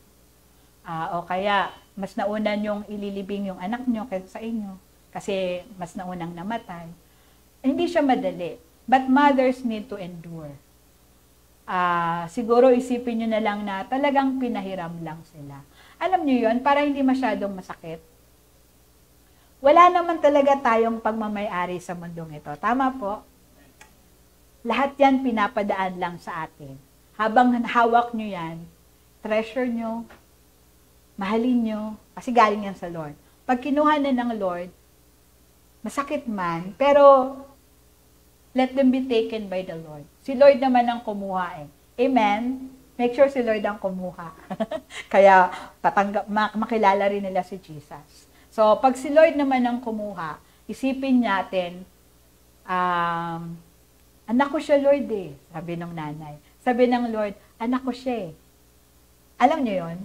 O kaya, mas nauna nyong ililibing yung anak nyo kaysa sa inyo. Kasi mas naunang namatay. Hindi siya madali. But mothers need to endure. Siguro isipin nyo na lang na talagang pinahiram lang sila. Alam nyo yun, para hindi masyadong masakit. Wala naman talaga tayong pagmamayari sa mundong ito. Tama po? Lahat yan pinapadaan lang sa atin. Habang hawak nyo yan, treasure nyo, mahalin nyo, kasi galing yan sa Lord. Pag kinuha na ng Lord, masakit man, pero let them be taken by the Lord. Si Lord naman ang kumuha eh. Amen? Make sure si Lord ang kumuha. Kaya makilala rin nila si Jesus. So, pag si Lord naman ang kumuha, isipin natin, anak ko siya, Lord eh, sabi ng nanay. Sabi ng Lord, anak ko siya eh. Alam niyo yun?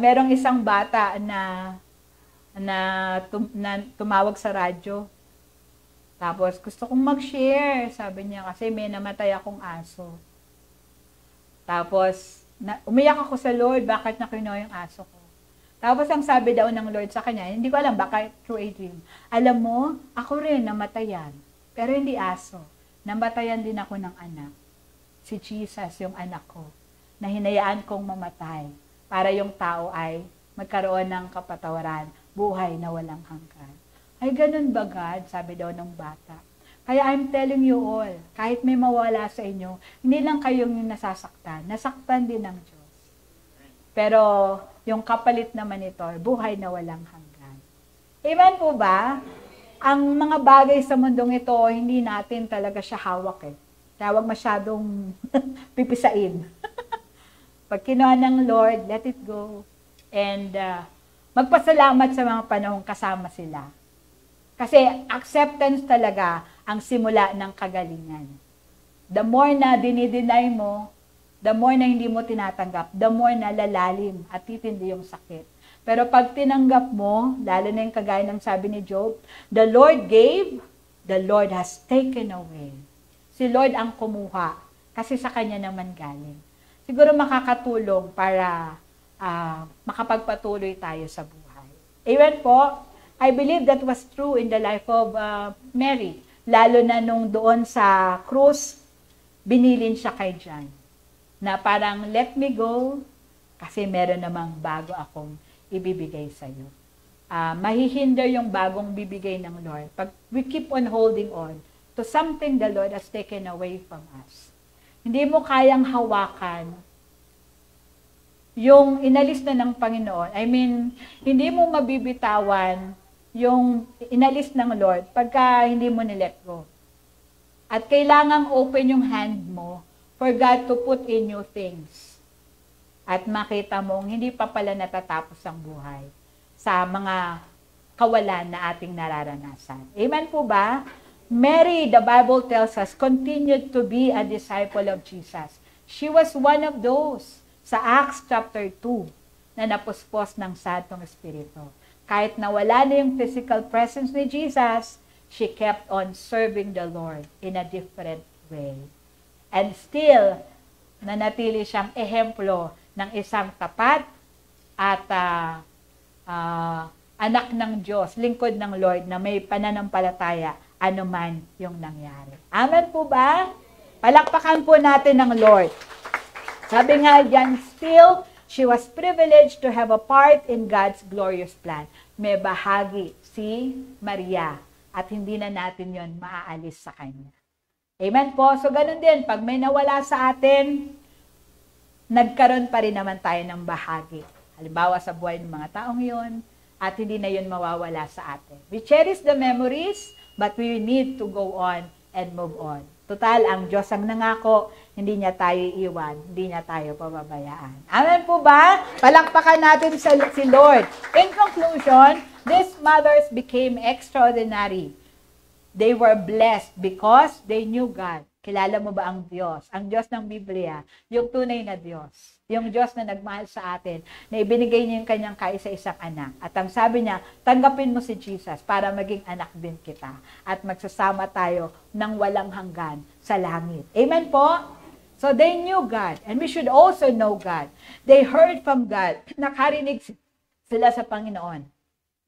Merong isang bata na tumawag sa radyo. Tapos, gusto kong mag-share, sabi niya, kasi may namatay akong aso. Tapos, umiyak ako sa Lord, bakit nakinuha yung aso ko? Tapos, ang sabi daw ng Lord sa kanya, hindi ko alam, baka through a dream. Alam mo, ako rin namatayan, pero hindi aso. Namatayan din ako ng anak. Si Jesus, yung anak ko, na hinayaan kong mamatay para yung tao ay magkaroon ng kapatawaran, buhay na walang hanggan. Ay, ganun ba God? Sabi daw ng bata. Kaya I'm telling you all, kahit may mawala sa inyo, hindi lang kayong nasasaktan, nasaktan din ng Diyos. Pero yung kapalit naman ito, buhay na walang hanggan. Amen po ba? Ang mga bagay sa mundong ito, hindi natin talaga siya hawak eh. Kaya huwag masyadong pipisain. Pag kinuha ng Lord, let it go. And magpasalamat sa mga panahong kasama sila. Kasi acceptance talaga ang simula ng kagalingan. The more na dinideny mo, the more na hindi mo tinatanggap, the more na lalalim at titindi yung sakit. Pero pag tinanggap mo, lalo na yung kagaya ng sabi ni Job, the Lord gave, the Lord has taken away. Si Lord ang kumuha, kasi sa Kanya naman galing. Siguro makakatulong para makapagpatuloy tayo sa buhay. Amen po? I believe that was true in the life of Mary. Lalo na nung doon sa krus, binilin siya kay John. Na parang, let me go, kasi meron namang bago akong ibibigay sa iyo. Mahihinder yung bagong bibigay ng Lord. Pag we keep on holding on to something the Lord has taken away from us. Hindi mo kayang hawakan yung inalis na ng Panginoon. I mean, hindi mo mabibitawan yung inalis ng Lord pagka hindi mo nilet go. At kailangang open yung hand mo for God to put in new things. At makita mong hindi pa pala natatapos ang buhay sa mga kawalan na ating nararanasan. Amen po ba? Mary, the Bible tells us, continued to be a disciple of Jesus. She was one of those sa Acts chapter 2 na napuspos ng Santong Espiritu. Kahit nawala na yung physical presence ni Jesus, she kept on serving the Lord in a different way. And still, nanatili siyang ehemplo ng isang tapat at anak ng Diyos, lingkod ng Lord na may pananampalataya anuman yung nangyari. Amen po ba? Palakpakan po natin ng Lord. Sabi nga dyan, still, she was privileged to have a part in God's glorious plan. May bahagi si Maria at hindi na natin yon maaalis sa Kanya. Amen po? So, ganun din. Pag may nawala sa atin, nagkaroon pa rin naman tayo ng bahagi. Halimbawa sa buhay ng mga taong yon at hindi na yun mawawala sa atin. We cherish the memories, but we need to go on and move on. Total, ang Diyos ang nangako, hindi niya tayo iiwan, hindi niya tayo pababayaan. Amen po ba? Palakpakan natin si Lord. In conclusion, these mothers became extraordinary. They were blessed because they knew God. Kilala mo ba ang Diyos? Ang Diyos ng Biblia, yung tunay na Diyos. Yung Diyos na nagmahal sa atin, na ibinigay niya yung kanyang kaisa-isang anak. At ang sabi niya, tanggapin mo si Jesus para maging anak din kita. At magsasama tayo ng walang hanggan sa langit. Amen po? So they knew God, and we should also know God. They heard from God. Nakarinig sila sa Panginoon.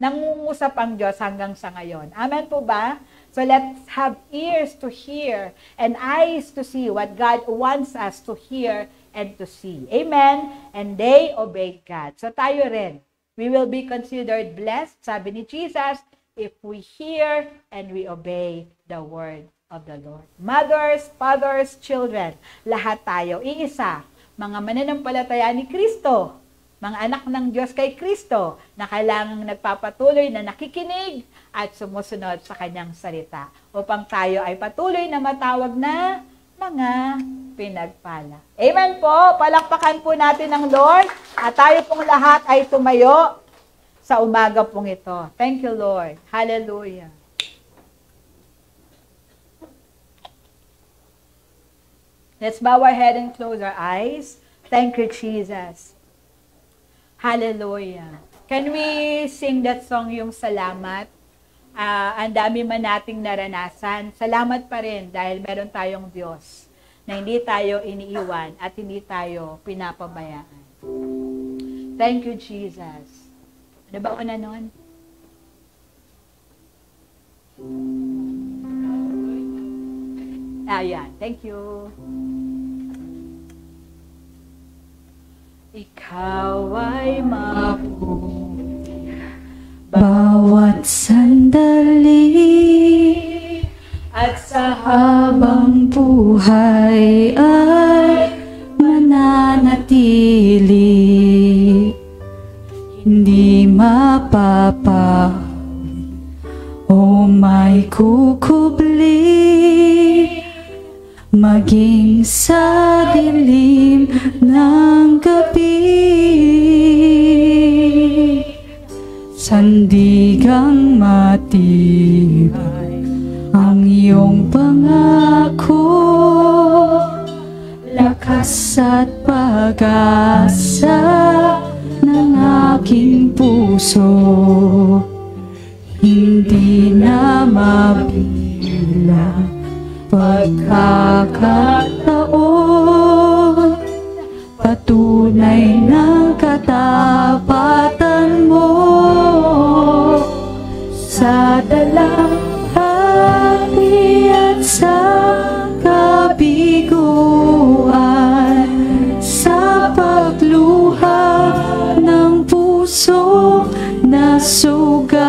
Nangungusap ang Diyos hanggang sa ngayon. Amen po ba? So let's have ears to hear and eyes to see what God wants us to hear and to see. Amen? And they obeyed God. So tayo rin, we will be considered blessed, sabi ni Jesus, if we hear and we obey the word of the Lord. Mothers, fathers, children, lahat tayo, iisa, mga mananampalataya ni Kristo, mga anak ng Diyos kay Kristo, na kailangang nagpapatuloy na nakikinig at sumusunod sa kanyang salita, upang tayo ay patuloy na matawag na mga pinagpala. Amen po. Palakpakan po natin ang Lord at tayo pong lahat ay tumayo sa umaga pong ito. Thank you, Lord. Hallelujah. Let's bow our head and close our eyes. Thank you, Jesus. Hallelujah. Can we sing that song, yung salamat? Ang dami man nating naranasan. Salamat pa rin dahil meron tayong Diyos na hindi tayo iniiwan at hindi tayo pinapabayaan. Thank you, Jesus. Ano ba una nun? Ayan. Thank you. Ikaw ay mabuti bawat sandali at sa habang buhay ay mananatili, hindi mapapa o may kukubli, maging sa dilim ng gabi. Sandigang matibay ang iyong pangako, lakas at pag-asa ng aking puso, hindi na mabilang pagkakataon, patunay ng katapatan mo sa dalamhati at sa kabiguan, sa pagluha ng puso na sugatan,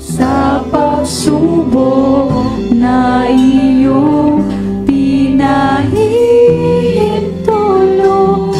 sa pagsubok na iyong pinahihintulot,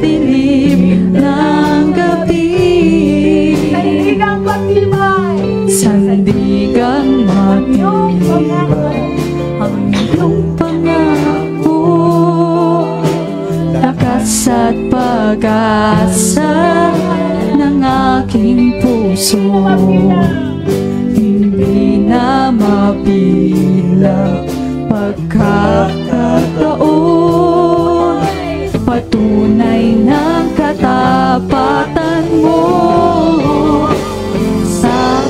dilim ng gabi. Sandigang matibay, sandigang matibay ang iyong pangako. Lakas at pag-asa ng aking puso, hindi na mabilang pagkakataon. Patunay ng katapatan mo sa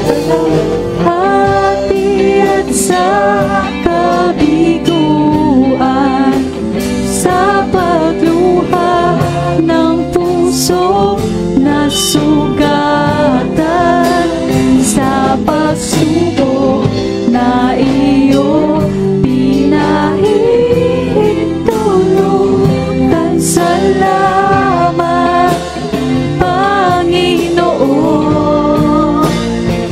hati at sa kabiguan, sa pagluha ng puso na sugatan, sa pagsubok na iyo pinahihintulutan. Salamat, Panginoon,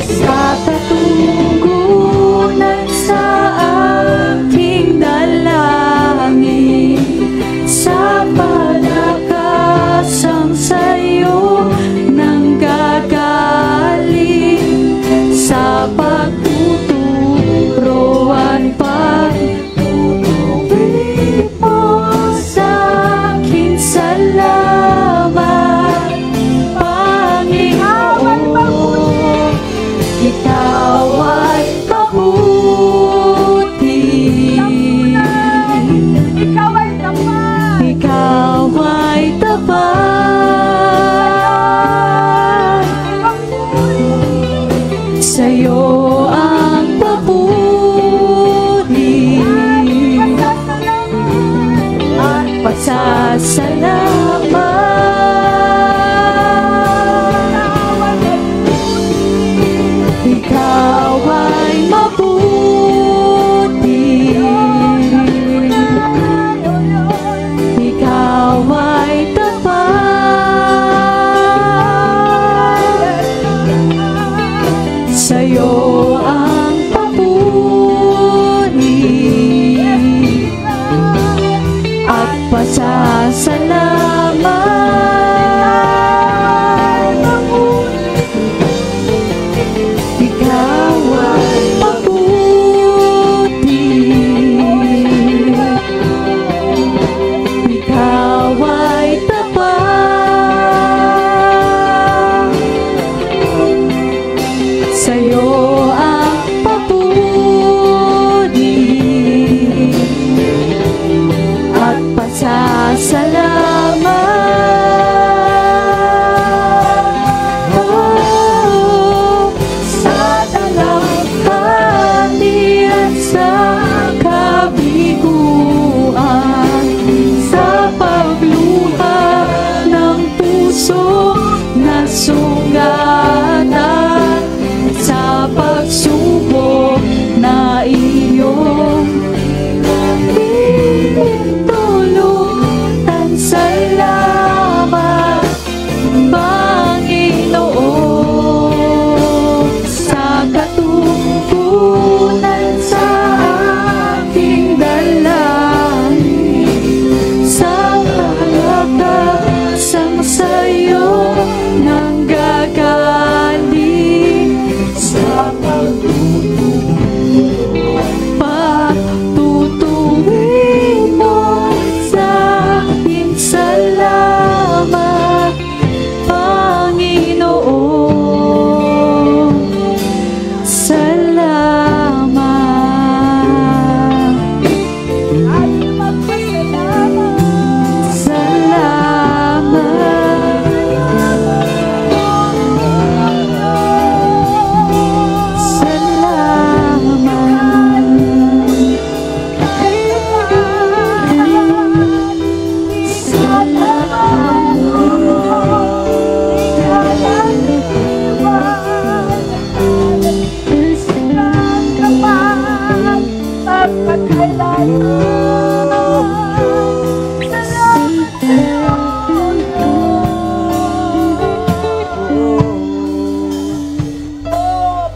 sa katugunan sa aking dalangin, sa palakasang sa'yo nang gagaling, sa pagtuturo at pagtutuwid mo sa akin. Salamat, Panginoon, ikaw ay mabuti, ikaw ay tapat, ikaw ay tapat, sa'yo ang papuri at pasasalamat. Ikaw ay mabuti, ikaw ay tapat, sa'yo ang papuri at pasasalamat. Ikaw ay mabuti, ikaw ay tapat, sa'yo ang papuri at pasasalamat. Sa dalangkani at sa kabiguan, sa pagluha ng puso na sugatan, sa pagsubok na iyong pinahihintulutan. Salamat, Panginoon, sa katugunan sa aking dalangin, sa palakasang sa'yo nang gagaling, sa pagtutuwid mo sa akin. Salamat, Panginoon, salamat,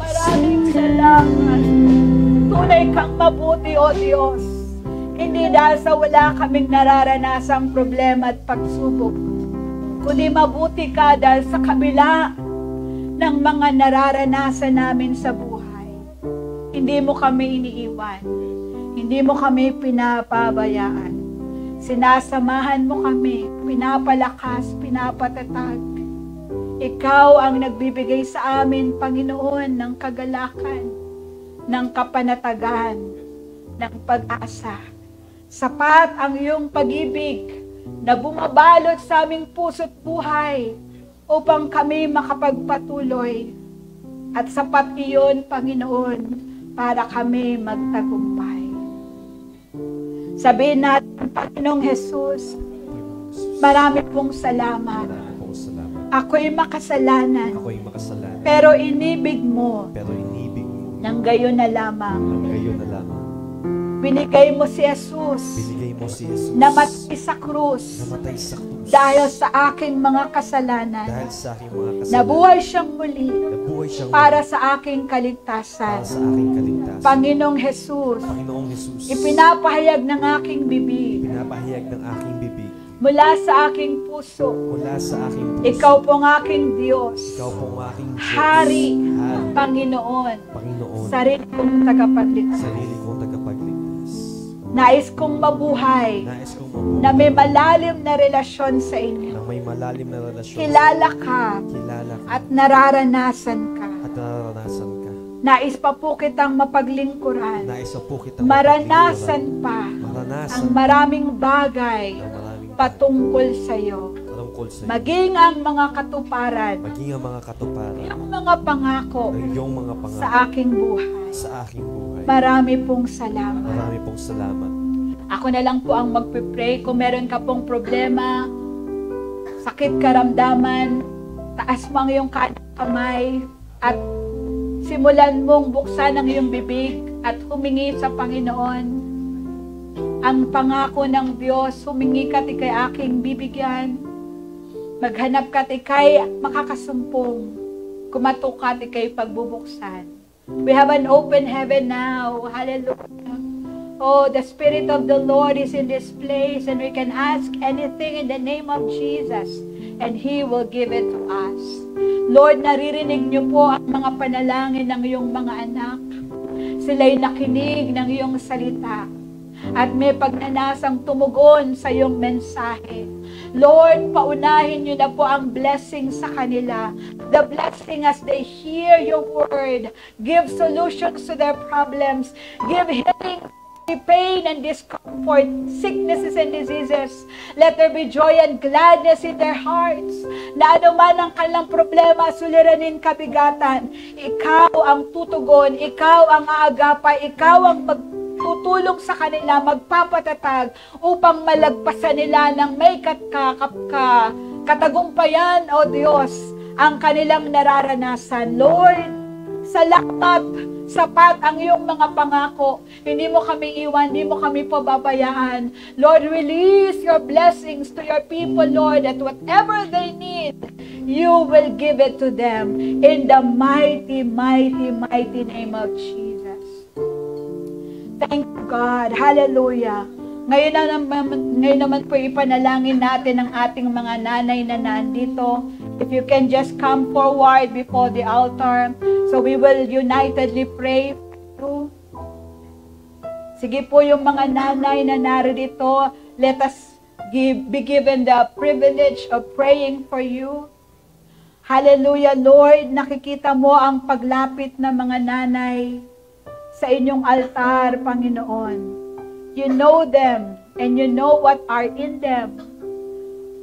maraming salamat. Tunay kang mabuti, O Diyos. Hindi dahil sa wala kaming nararanasang problema at pagsubok, kundi mabuti ka dahil sa kabila ng mga nararanasan namin sa buhay. Hindi mo kami iniiwan. Hindi mo kami pinapabayaan. Sinasamahan mo kami, pinapalakas, pinapatatag. Ikaw ang nagbibigay sa amin, Panginoon, ng kagalakan, ng kapanatagan, ng pag-asa. Sapat ang iyong pag-ibig na bumabalot sa aming puso't buhay upang kami makapagpatuloy. At sapat iyon, Panginoon, para kami magtagumpay. Sabihin natin, Panginoong Jesus, marami pong salamat. Ako'y makasalanan. Pero inibig mo. Nang gayon na lamang. Binigay mo si Jesus. Namatay sa krus. Dahil sa aking mga kasalanan. Nabuhay siyang muli. Para sa aking kaligtasan. Panginoong Jesus. Ipinapahayag ng aking bibig. Mula sa aking puso. Ikaw po ang aking Diyos. Hari. Panginoon. Sarili kong tagapagligtas. Nais kong mabuhay na may malalim na relasyon sa inyo. Kilala ka at nararanasan ka. Nais pa po kitang mapaglingkuran. Maranasan pa ang maraming bagay patungkol sa iyo. Maging ang mga katuparan. Yung mga pangako sa aking buhay. Marami pong salamat. Ako na lang po ang magpipray. Kung meron ka pong problema, sakit karamdaman, taas mo ang iyong kamay at simulan mong buksan ang iyong bibig at humingi sa Panginoon. Ang pangako ng Diyos, humingi ka tikay aking bibigyan. Maghanap ka tikay makakasumpong. Kumatok ka tikay pagbubuksan. We have an open heaven now. Hallelujah. Oh, the Spirit of the Lord is in this place and we can ask anything in the name of Jesus and He will give it to us. Lord, naririnig niyo po ang mga panalangin ng iyong mga anak. Sila'y nakinig ng iyong salita. At may pagnanasang tumugon sa iyong mensahe. Lord, paunahin niyo na po ang blessing sa kanila. The blessing as they hear your word. Give solutions to their problems. Give healing, pain and discomfort, sicknesses and diseases. Let there be joy and gladness in their hearts. Na anuman ang kanilang problema, suliranin, kabigatan, ikaw ang tutugon, ikaw ang aagapay, ikaw ang tutulong sa kanila, magpapatatag upang malagpasan nila ng may katagumpayan, O Diyos, ang kanilang nararanasan. Lord, salamat, sapat ang iyong mga pangako. Hindi mo kami iwan, hindi mo kami pababayaan. Lord, release your blessings to your people, Lord, that whatever they need, you will give it to them in the mighty, mighty, mighty name of Jesus. Thank you, God. Hallelujah. Ngayon naman po ipanalangin natin ang ating mga nanay na nandito. If you can just come forward before the altar. So we will unitedly pray for you. Sige po yung mga nanay na narito. Let us be given the privilege of praying for you. Hallelujah, Lord. Nakikita mo ang paglapit ng mga nanay sa inyong altar, Panginoon. You know them and you know what are in them.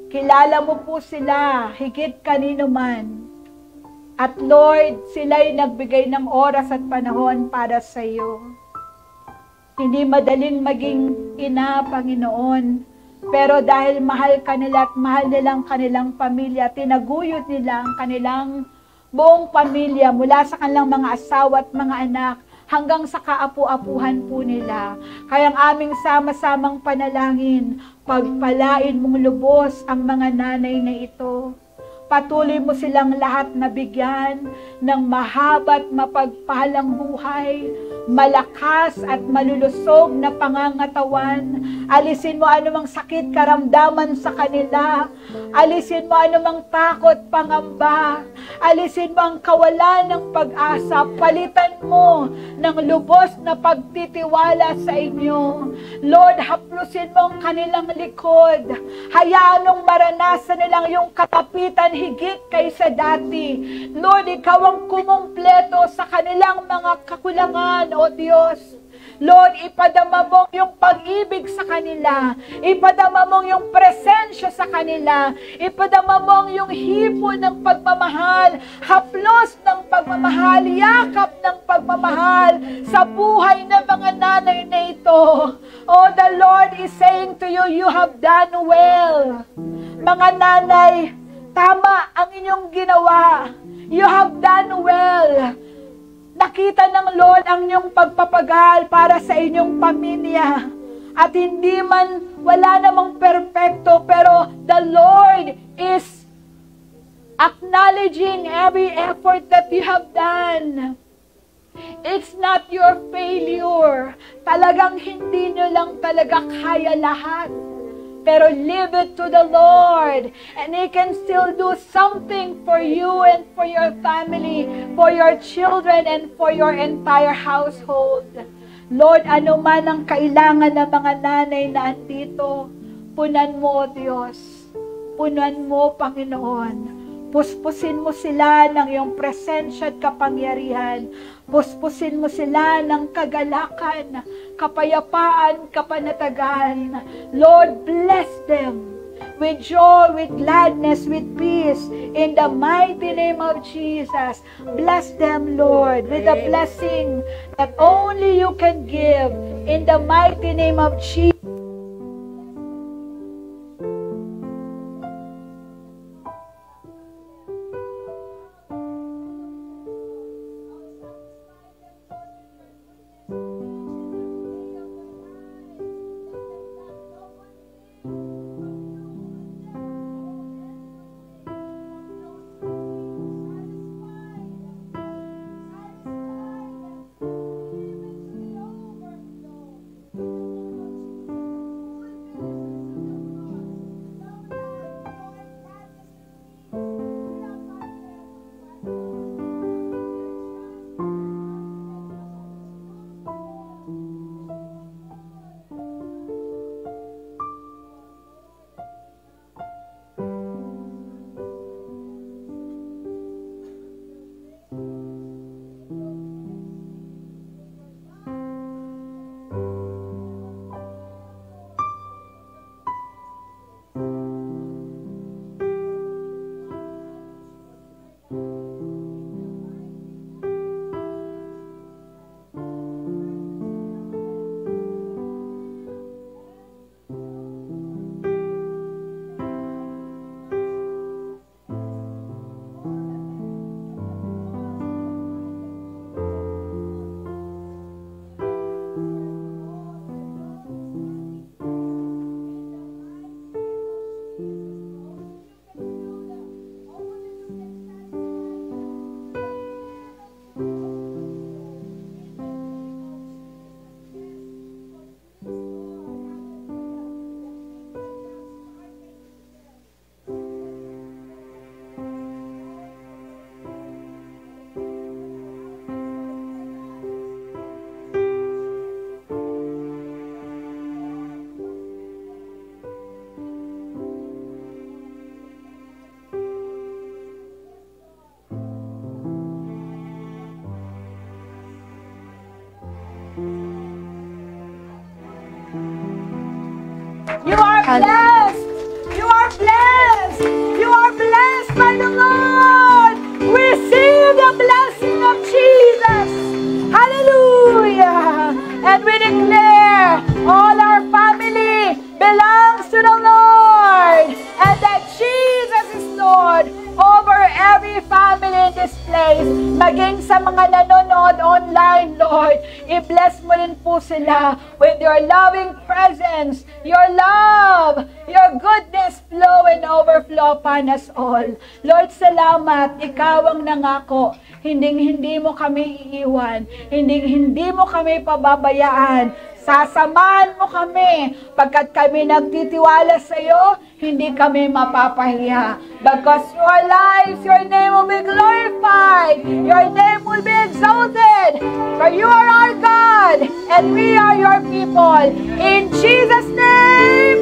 Kilala mo po sila higit kanino man. At Lord, sila'y nagbigay ng oras at panahon para sa iyo. Hindi madaling maging ina, Panginoon. Pero dahil mahal ka nila at mahal nilang kanilang pamilya, tinaguyod nila ang kanilang buong pamilya mula sa kanilang mga asawa at mga anak hanggang sa kaapu-apuhan po nila. Kaya ang aming sama-samang panalangin, pagpalain mong lubos ang mga nanay na ito. Patuloy mo silang lahat na bigyan ng mahaba at mapagpalang buhay, malakas at malulusog na pangangatawan. Alisin mo anumang sakit, karamdaman sa kanila. Alisin mo anumang takot, pangamba. Alisin mo ang kawalan ng pag-asa. Palitan mo ng lubos na pagtitiwala sa inyo. Lord, haplusin mo ang kanilang likod. Hayaan mong maranasan nilang yung katapitan higit kaysa dati. Lord, ikaw ang kumumpleto sa kanilang mga kakulangan, O Diyos. Lord, ipadama mo yung pag-ibig sa kanila. Ipadama mo yung presensya sa kanila. Ipadama mo yung hipo ng pagmamahal. Haplos ng pagmamahal. Yakap ng pagmamahal sa buhay ng mga nanay na ito. Oh, the Lord is saying to you, you have done well. Mga nanay, tama ang inyong ginawa. You have done well. Nakita ng Lord ang inyong pagpapagal para sa inyong pamilya. At hindi man, wala namang perfecto, pero the Lord is acknowledging every effort that you have done. It's not your failure. Talagang hindi nyo lang talaga kaya lahat. Pero leave it to the Lord. And He can still do something for you and for your family, for your children, and for your entire household. Lord, ano man ang kailangan ng mga nanay na andito, punan mo, O Diyos. Punan mo, Panginoon. Puspusin mo sila ng iyong presensya at kapangyarihan. Puspusin mo sila ng kagalakan, kapayapaan, kapanatagan. Lord, bless them with joy, with gladness, with peace. In the mighty name of Jesus, bless them, Lord, with a blessing that only you can give. In the mighty name of Jesus. You are blessed. You are blessed. You are blessed by the Lord. Receive the blessing of Jesus. Hallelujah. And we declare all our family belongs to the Lord. And that Jesus is Lord over every family in this place. Maging sa mga nanonood online, Lord, i-bless mo rin po sila with your loving presence, your love, love, your goodness flow and overflow upon us all. Lord, salamat, ikaw ang nangako. Hindi mo kami iiwan. Hindi mo kami pababayaan. Sasamahan mo kami. Pagkat kami nagtitiwala sa iyo, hindi kami mapapahiya. Because your life, your name will be glorified. Your name will be exalted. For you are our God, and we are your people. In Jesus' name,